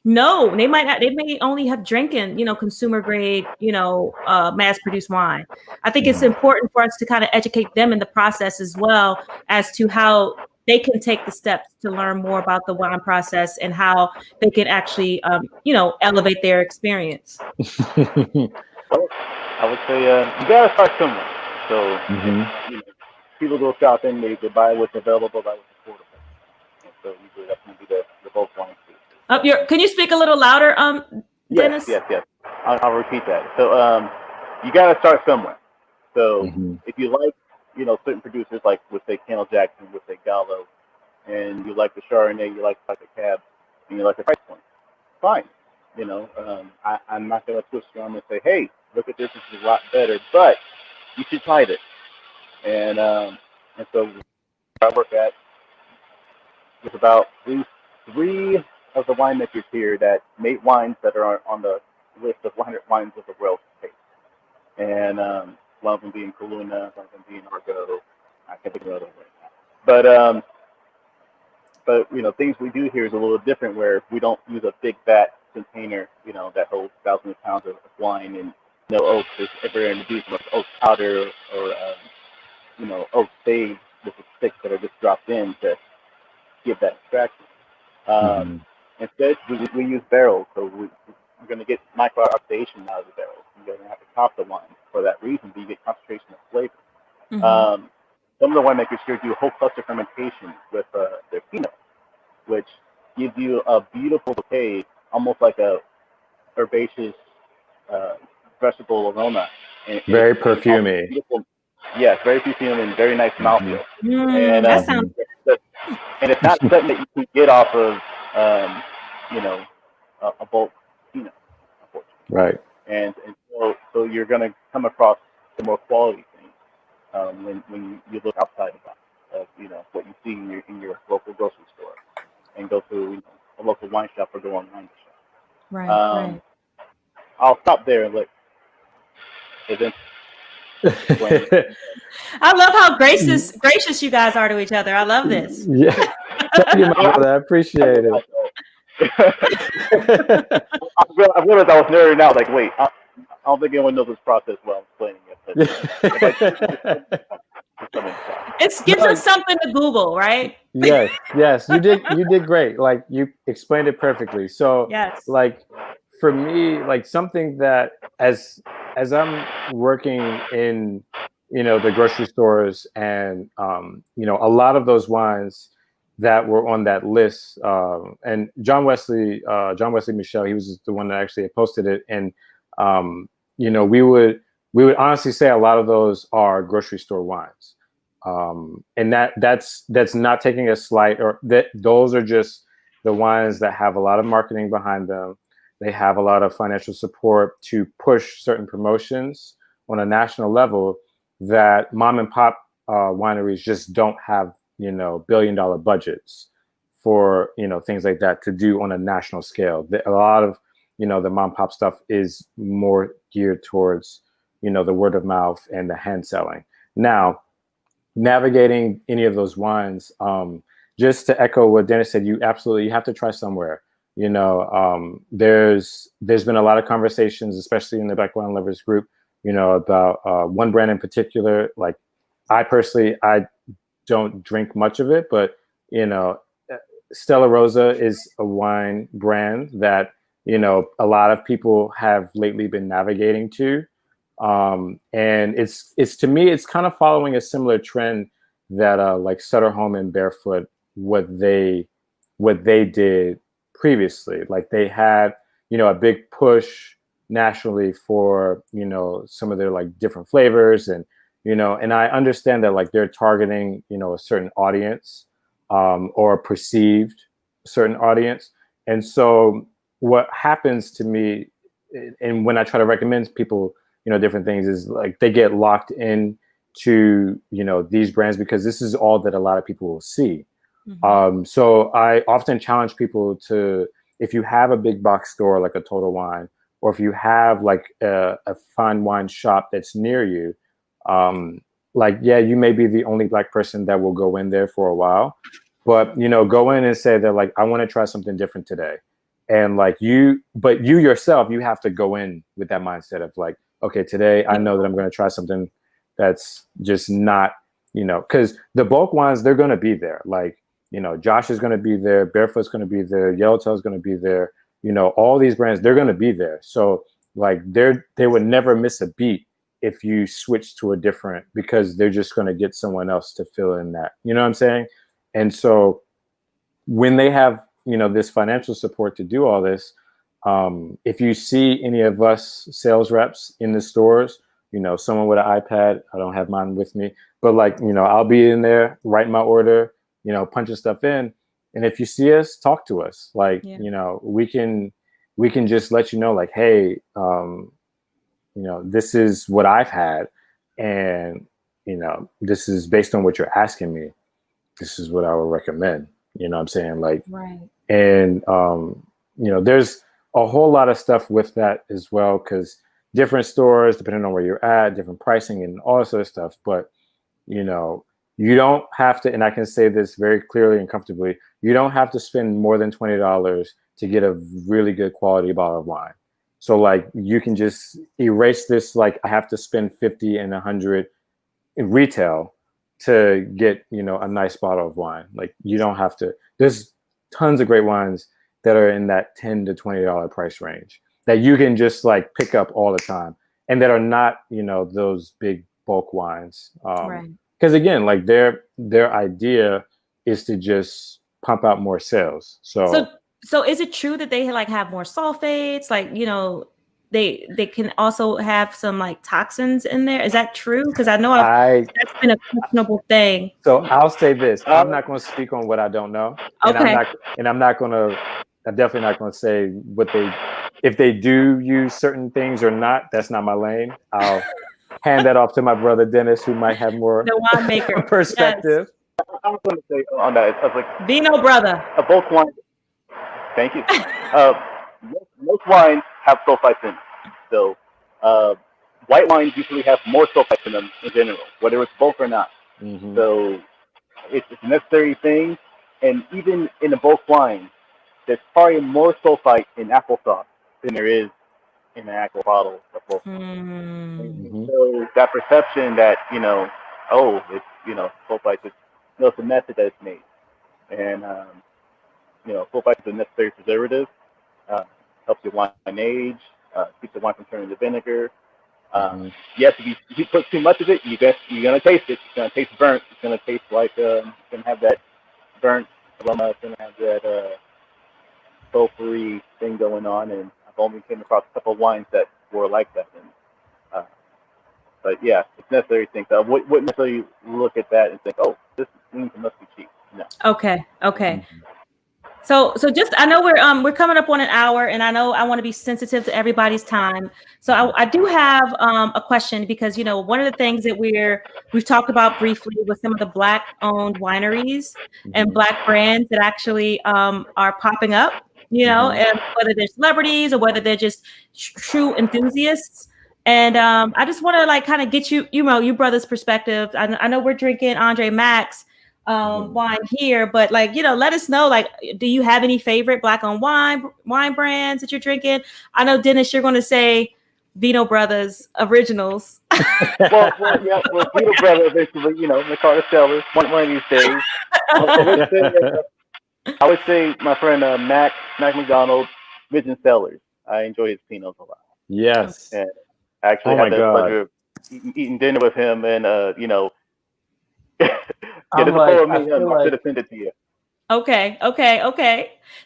know, they may only have drinking, you know, consumer grade, you know, mass produced wine. I think it's important for us to kind of educate them in the process as well, as to how they can take the steps to learn more about the wine process and how they can actually, you know, elevate their experience. Well, I would say you gotta start somewhere. So you know, people go shopping, they buy what's available, buy what's affordable. And so usually that's gonna be the bulk wine. Can you speak a little louder, Dennis? Yes. I'll repeat that. So you gotta start somewhere. So if you like, you know, certain producers like, with say Kendall Jackson, with say Gallo, and you like the Chardonnay, you like the Cab, and you like the price point, fine. You know, I'm not gonna twist your arm and say, hey, look at this is a lot better, but you should try this. And so I work at with about three of the winemakers here that make wines that are on the list of 100 wines of the world to taste. And one of them being Kaluna, one of them being Argo. I can't think of another one. But you know, things we do here is a little different, where we don't use a big vat container, you know, that holds thousands of pounds of wine, and no oak is ever introduced with oak powder or you know, oak spade with the sticks that are just dropped in to give that extraction. Instead, we use barrels, so we're going to get micro oxidation out of the barrels. You're going to have to top the wine for that reason, but you get concentration of flavor. Some of the winemakers here do whole cluster fermentation with their Pinot, which gives you a beautiful bouquet, almost like a herbaceous vegetable aroma. And Very it's almost perfumey. beautiful. Yes, very perfume and very nice mouthfeel. And That sounds. and it's not something that you can get off of, you know, a bulk, you know, unfortunately. Right. And so you're gonna come across the more quality things when you look outside of what you see in your local grocery store and go to a local wine shop or go online to shop. Right, Um, right. I'll stop there and let Vince explain. I love how gracious you guys are to each other. I love this. Yeah. Thank you, my brother. I appreciate it. I realized I was nerding out. Like, wait, I don't think anyone knows this process while I'm explaining it. But It gives us something to Google, right? Yes, you did great. Like, you explained it perfectly. So, Yes. like, for me, like, something that as I'm working in, the grocery stores, and a lot of those wines that were on that list, and John Wesley Michel, he was the one that actually posted it, and we would honestly say a lot of those are grocery store wines. And that's not taking a slight, or that those are just the wines that have a lot of marketing behind them. They have a lot of financial support to push certain promotions on a national level that mom and pop wineries just don't have, billion-dollar budgets for, things like that to do on a national scale. A lot of, the mom and pop stuff is more geared towards, the word of mouth and the hand selling. Now, navigating any of those wines, just to echo what Dennis said, you have to try somewhere. There's been a lot of conversations, especially in the Black Wine Lovers group, about one brand in particular. Like, I personally, I don't drink much of it, but Stella Rosa is a wine brand that a lot of people have lately been navigating to. And it's to me, it's kind of following a similar trend that like Sutter Home and Barefoot, what they did previously. Like, they had a big push nationally for some of their like different flavors, and and I understand that like they're targeting a certain audience, or a perceived certain audience. And so what happens to me, and when I try to recommend people different things, is like they get locked in to these brands because this is all that a lot of people will see. Mm-hmm. So I often challenge people to, if you have a big box store like a Total Wine, or if you have like a fine wine shop that's near you, you may be the only Black person that will go in there for a while, but go in and say that like, I want to try something different today. And like but you yourself, you have to go in with that mindset of like, okay, today I know that I'm going to try something that's just not, because the bulk wines, they're going to be there. Like, Josh is going to be there, Barefoot's going to be there, Yellowtail's going to be there, all these brands, they're going to be there. So like, they would never miss a beat if you switch to a different, because they're just going to get someone else to fill in that, you know what I'm saying? And so when they have, this financial support to do all this, if you see any of us sales reps in the stores, someone with an iPad, I don't have mine with me, but like, I'll be in there writing my order, punching stuff in. And if you see us, talk to us. Like, we can just let you know, like, hey, this is what I've had. And, this is based on what you're asking me. This is what I would recommend. You know what I'm saying? Like, right. And, there's a whole lot of stuff with that as well, because different stores, depending on where you're at, different pricing and all this other stuff. But, you don't have to, and I can say this very clearly and comfortably, you don't have to spend more than $20 to get a really good quality bottle of wine. So like, you can just erase this, like, I have to spend 50 and 100 in retail to get, a nice bottle of wine. Like, you don't have to. There's tons of great wines that are in that $10 to $20 price range that you can just like pick up all the time, and that are not, those big bulk wines. Right. Because again, like their idea is to just pump out more sales. So is it true that they like have more sulfates? Like, they can also have some like toxins in there. Is that true? Because I know that's been a questionable thing. So I'll say this: I'm not going to speak on what I don't know, and Okay. I'm definitely not going to say if they do use certain things or not. That's not my lane. I'll hand that off to my brother Dennis, who might have more The winemaker perspective. Yes. I was going to say on that, I was like, Vino brother. Both wines. Thank you. Most wines have sulfites in it. So white wines usually have more sulfites in them in general, whether it's bulk or not. Mm-hmm. So it's a necessary thing. And even in a bulk wine, there's probably more sulfite in applesauce than there is in an actual bottle of bulk. Mm-hmm. So that perception that, it's, sulfite, it's the method that it's made. And, sulfite is a necessary preservative. Helps your wine age, keeps the wine from turning to vinegar. Yes, if you put too much of it, you're gonna taste it. It's gonna taste burnt. It's gonna taste like it's gonna have that burnt aroma. It's gonna have that sulfury thing going on. And I've only came across a couple of wines that were like that. And, but yeah, it's necessary things. I wouldn't necessarily look at that and think, oh, this means it must be cheap. No. Okay. So just, I know we're coming up on an hour, and I know I want to be sensitive to everybody's time. So I do have a question, because one of the things that we've talked about briefly with some of the Black-owned wineries and Black brands that actually are popping up, and whether they're celebrities or whether they're just true enthusiasts. And I just want to like kind of get you brother's perspective. I know we're drinking Andre Mack's wine here, but like, let us know, like, do you have any favorite Black-owned wine brands that you're drinking? I know, Dennis, you're going to say Vino Brothers Originals. well, Vino Brothers eventually, McCarter Cellars, one of these days. I would say my friend Mack McDonald, Maison Cellars. I enjoy his Pinots a lot. Yes. And I actually had the pleasure of eating dinner with him, and there's a photo of me. I should have sent it to you. Okay.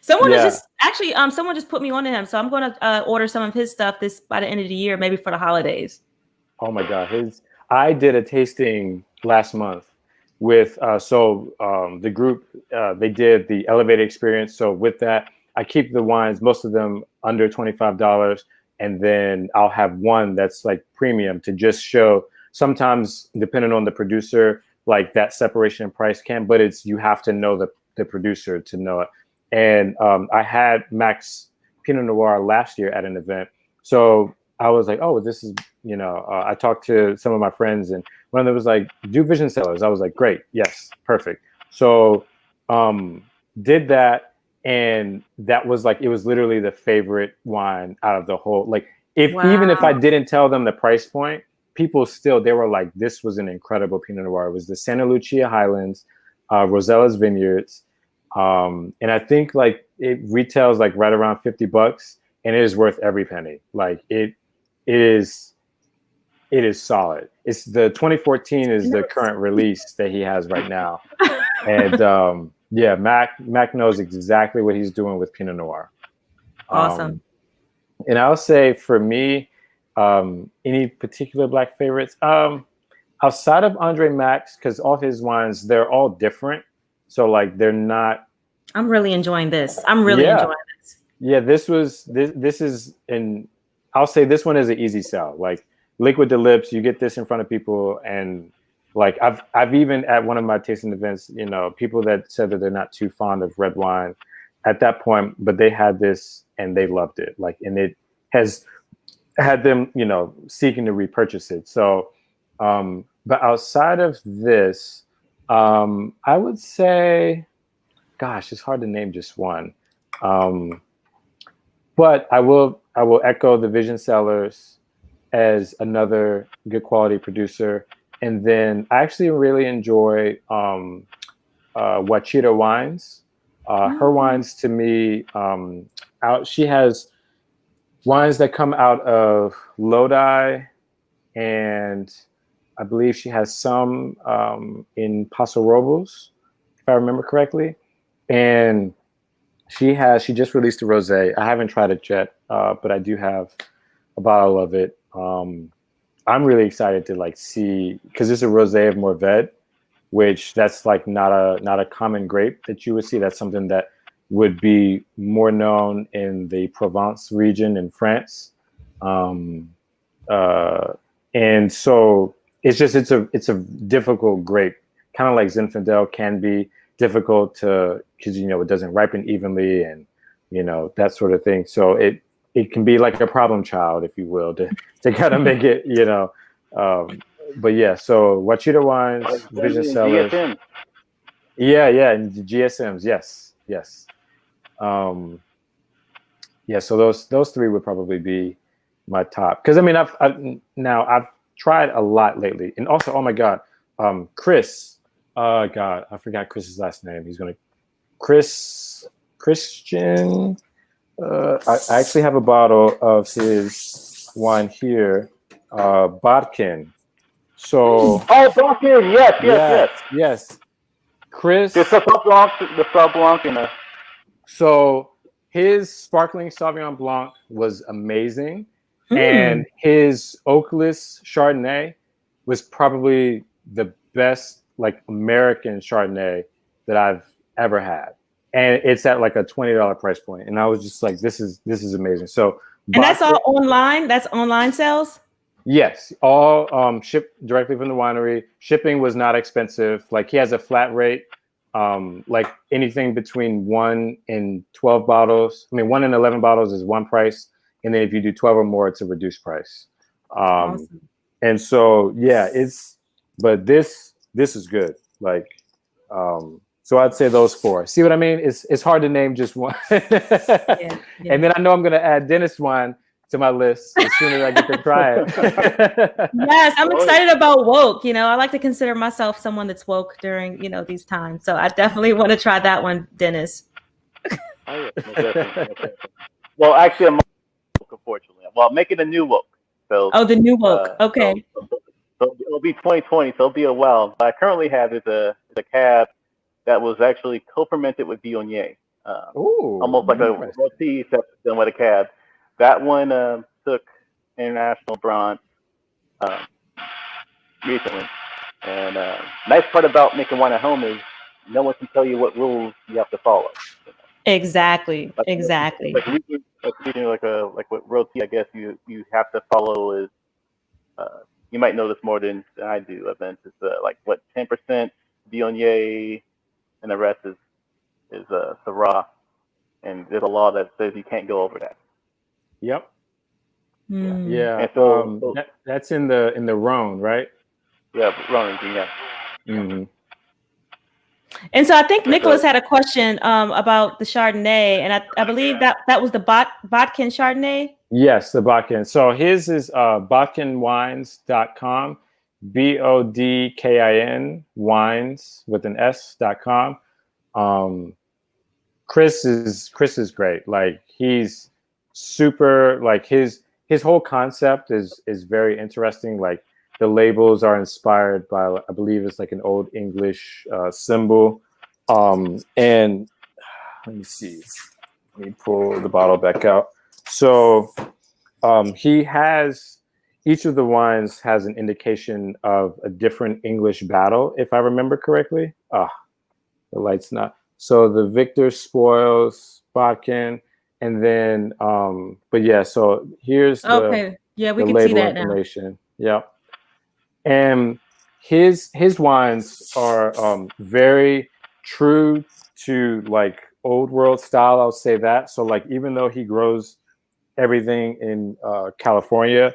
Someone just put me on to him, so I'm going to order some of his stuff by the end of the year, maybe for the holidays. Oh my God, I did a tasting last month with the group. They did the elevated experience. So with that, I keep the wines, most of them under $25, and then I'll have one that's like premium to just show. Sometimes, depending on the producer, like that separation in price but you have to know the producer to know it. And I had Mack's Pinot Noir last year at an event. So I was like, oh, this is, I talked to some of my friends, and one of them was like, do Vision Cellars. I was like, great. Yes. Perfect. So did that. And that was like, it was literally the favorite wine out of the whole, like even if I didn't tell them the price point, people they were like, this was an incredible Pinot Noir. It was the Santa Lucia Highlands, Rosella's Vineyards. And I think like it retails like right around $50, and it is worth every penny. Like it is solid. It's the 2014 is the current release that he has right now. And Mack knows exactly what he's doing with Pinot Noir. Awesome. And I'll say for me, any particular Black favorites? Outside of Andre Mack's, because all his wines, they're all different. So like they're not. I'm really enjoying this. Enjoying this. Yeah, this is I'll say this one is an easy sell. Like liquid to lips, you get this in front of people, and like I've even at one of my tasting events, people that said that they're not too fond of red wine at that point, but they had this and they loved it. Like, and it has had them, seeking to repurchase it. So, but outside of this, I would say, gosh, it's hard to name just one. But I will echo the Vision Cellars as another good quality producer. And then I actually really enjoy Wachita Wines. Her wines to me, she has wines that come out of Lodi, and I believe she has some in Paso Robles, if I remember correctly. and she just released a rosé. I haven't tried it yet, but I do have a bottle of it. I'm really excited to like see, because it's a rosé of Mourvedre, which that's like not a common grape that you would see. That's something that would be more known in the Provence region in France. And so it's a difficult grape, kind of like Zinfandel can be difficult to, because it doesn't ripen evenly and that sort of thing. So it can be like a problem child, if you will, to kind of make it, but yeah, so Wachita Wines, Vision Cellars. GSM. Yeah, and the GSMs, yes. Yeah, so those three would probably be my top. Because I mean, I've tried a lot lately, and also, oh my God, Chris. God, I forgot Chris's last name. He's Christian. I actually have a bottle of his wine here, Bodkin. So. Oh, Bodkin, yes. Chris. The Sauv Blanc, and So his sparkling Sauvignon Blanc was amazing, and his oakless Chardonnay was probably the best like American Chardonnay that I've ever had, and it's at like a $20 price point. And I was just like, this is amazing. So, and that's all online. That's online sales. Yes, all shipped directly from the winery. Shipping was not expensive. Like he has a flat rate. Like anything between 1 and 12 bottles. I mean, 1 and 11 bottles is one price, and then if you do 12 or more, it's a reduced price. Awesome. And so yeah, but this is good. Like, so I'd say those four. See what I mean? It's hard to name just one. Yeah. And then I know I'm gonna add Dennis wine to my list as soon as I get to try it. Yes, I'm excited about woke. I like to consider myself someone that's woke during, these times. So I definitely want to try that one, Dennis. Oh, yeah. Well, actually, I'm woke, unfortunately. Well, I'm making a new woke. So. Oh, the new woke. Okay. So it'll be 2020. So it'll be a while. What I currently have is a cab that was actually co-fermented with Viognier. Almost like a roti done with a cab. That one took international bronze recently. And nice part about making wine at home is no one can tell you what rules you have to follow. Exactly. Like what roti, I guess you have to follow is you might know this more than I do. Events is like what 10% Viognier, and the rest is Syrah, and there's a law that says you can't go over that. Yep. Yeah. And so that's in the Rhone, right? Yeah, Rhone, yeah. Mm-hmm. And so I think Nicholas had a question about the Chardonnay, and I believe that was the Bodkin Chardonnay. Yes, the Bodkin. So his is bodkinwines.com, BODKIN wines with an S.com. Chris is great. Like he's super, like his whole concept is very interesting. Like the labels are inspired by, I believe it's like an old English symbol. And let me see, let me pull the bottle back out. So he has, each of the wines has an indication of a different English battle, if I remember correctly. The light's not. So the Victor Spoils, Bodkin, and then, but yeah, so here's the can see that information. Now. Yep. And his wines are very true to like old world style, I'll say that. So like, even though he grows everything in California,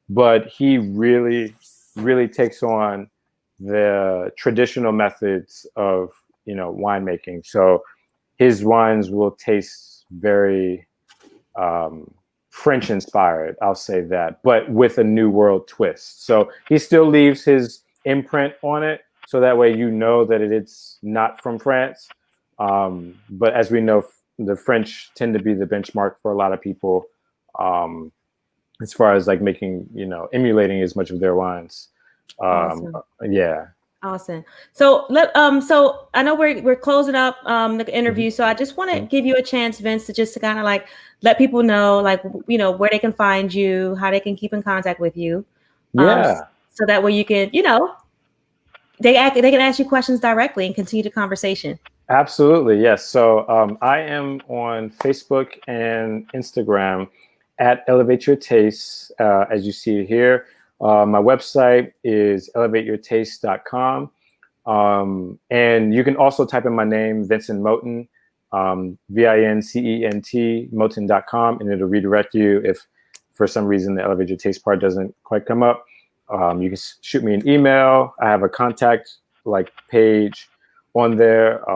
but he really, really takes on the traditional methods of, winemaking. So his wines will taste very French inspired, I'll say that, but with a new world twist. So he still leaves his imprint on it, so that way that it's not from France. But as we know, the French tend to be the benchmark for a lot of people as far as like making, emulating as much of their wines. Awesome. Yeah. Awesome. So so I know we're closing up the interview. So I just want to give you a chance, Vince, to just to kind of like let people know, like, where they can find you, how they can keep in contact with you. Yeah. So that way you can, they can ask you questions directly and continue the conversation. Absolutely, yes. So I am on Facebook and Instagram at Elevate Your Taste, as you see here. My website is elevateyourtaste.com. And you can also type in my name, Vincent Moten, VINCENT, Moten.com, and it'll redirect you if for some reason the Elevate Your Taste part doesn't quite come up. You can shoot me an email. I have a contact page on there.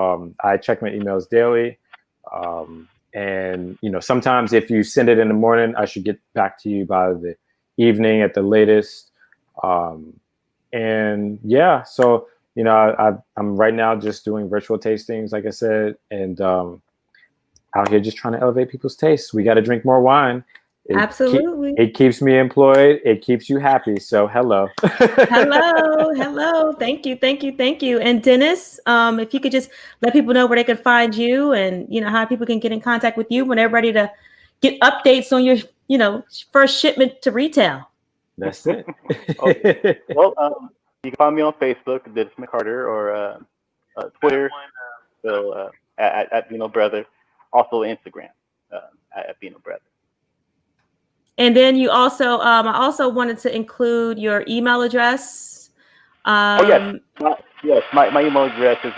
I check my emails daily. And sometimes if you send it in the morning, I should get back to you by the evening at the latest. And yeah, so I'm right now just doing virtual tastings, like I said, and out here just trying to elevate people's tastes. We got to drink more wine. Absolutely. It keeps me employed. It keeps you happy. So hello. Hello. Thank you. And Dennis, if you could just let people know where they could find you and, how people can get in contact with you when they're ready to get updates on your, first shipment to retail. That's it. Okay. Well, you can find me on Facebook, Vince McCarter, or Twitter, so at Vino Brother. Also Instagram, at Vino Brother. And then you also, I also wanted to include your email address. Yes, my email address is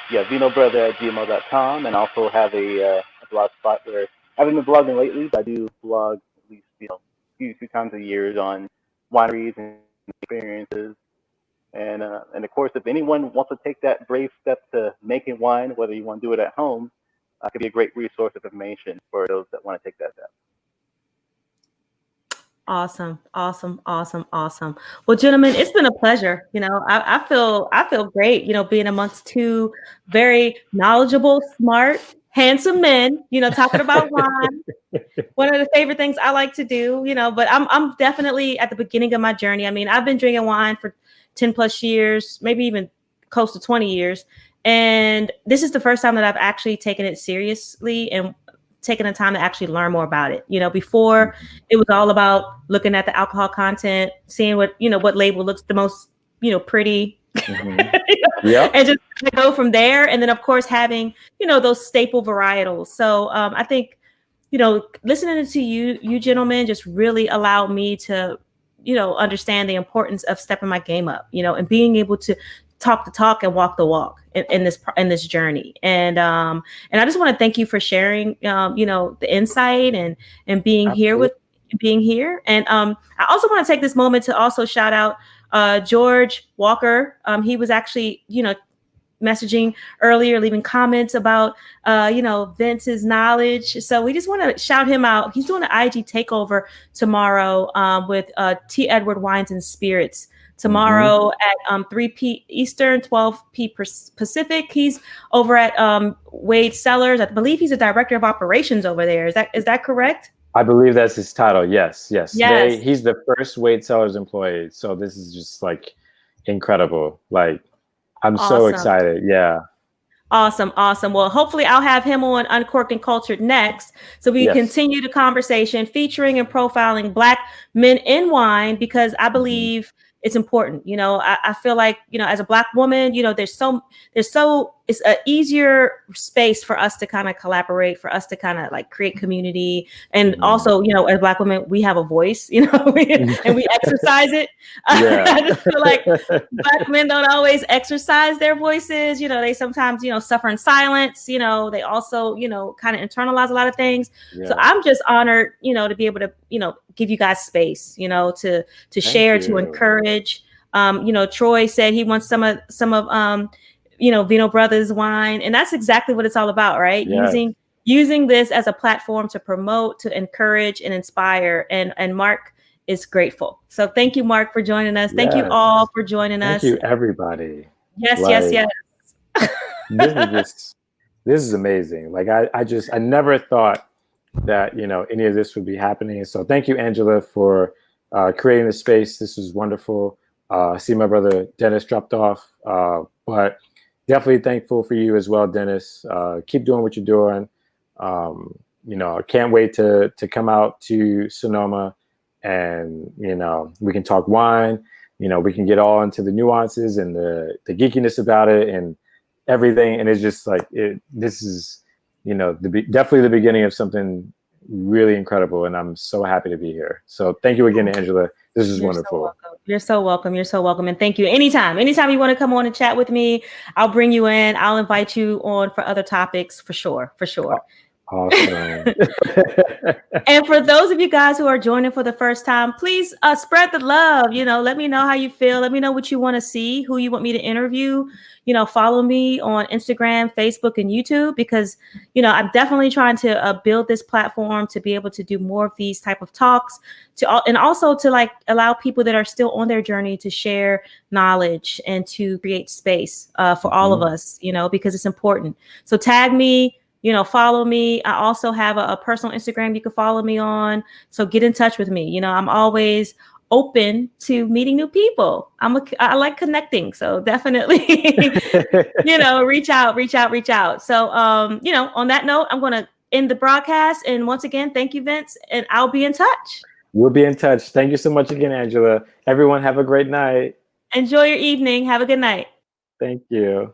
vinobrother@gmail.com, and I also have a blog spot where I haven't been blogging lately, but I do blog at least few times a year on wineries and experiences. And of course, if anyone wants to take that brave step to making wine, whether you want to do it at home, it could be a great resource of information for those that want to take that step. Awesome. Well, gentlemen, it's been a pleasure. I feel great, being amongst two very knowledgeable, smart, handsome men, talking about wine. One of the favorite things I like to do, but I'm definitely at the beginning of my journey. I mean, I've been drinking wine for 10 plus years, maybe even close to 20 years. And this is the first time that I've actually taken it seriously and taking the time to actually learn more about it. Before it was all about looking at the alcohol content, seeing what label looks the most, pretty, Yeah, and just go from there. And then of course having, those staple varietals. So I think, listening to you gentlemen just really allowed me to, understand the importance of stepping my game up, and being able to talk the talk and walk the walk in this journey. And I just want to thank you for sharing, the insight and being here. And I also want to take this moment to also shout out George Walker. He was actually, messaging earlier, leaving comments about, Vince's knowledge. So we just want to shout him out. He's doing an IG takeover tomorrow with T. Edward Wines and Spirits. Tomorrow at 3 p. Eastern, 12 p. Pacific. He's over at Wade Cellars. I believe he's a director of operations over there. Is that correct? I believe that's his title. Yes. He's the first Wade Cellars employee. So this is just incredible. I'm so excited. Yeah. Awesome. Well, hopefully I'll have him on Uncorked and Cultured next. So we continue the conversation featuring and profiling Black men in wine, because I believe it's important. I feel like, as a Black woman, it's an easier space for us to kind of collaborate, for us to kind of create community. And also, as Black women, we have a voice, and we exercise it. I just feel like Black men don't always exercise their voices. They sometimes, suffer in silence. They also, kind of internalize a lot of things. So I'm just honored, to be able to, give you guys space, to share, to encourage. Troy said he wants some of Vino Brothers wine, and that's exactly what it's all about, right? Using this as a platform to promote, to encourage, and inspire. And Mark is grateful. So thank you, Mark, for joining us. Thank you all for joining us. Thank you, everybody. Yes. This is amazing. I never thought that any of this would be happening. So thank you, Angela, for creating the space. This was wonderful. I see my brother Dennis dropped off, but definitely thankful for you as well, Dennis. Keep doing what you're doing. I can't wait to come out to Sonoma, and we can talk wine. We can get all into the nuances and the geekiness about it and everything. And it's just like this is, definitely the beginning of something really incredible. And I'm so happy to be here. So thank you again, Angela. This is wonderful. You're so welcome. You're so welcome. And thank you. Anytime you want to come on and chat with me, I'll bring you in. I'll invite you on for other topics for sure. Awesome. And for those of you guys who are joining for the first time, please spread the love. Let me know how you feel. Let me know what you want to see, who you want me to interview. Follow me on Instagram, Facebook, and YouTube, because, I'm definitely trying to build this platform to be able to do more of these type of talks and also to allow people that are still on their journey to share knowledge and to create space for all of us, because it's important. So tag me. Follow me. I also have a personal Instagram you can follow me on. So get in touch with me. I'm always open to meeting new people. I like connecting. So definitely, reach out. So, on that note, I'm going to end the broadcast. And once again, thank you, Vince. And I'll be in touch. We'll be in touch. Thank you so much again, Angela. Everyone have a great night. Enjoy your evening. Have a good night. Thank you.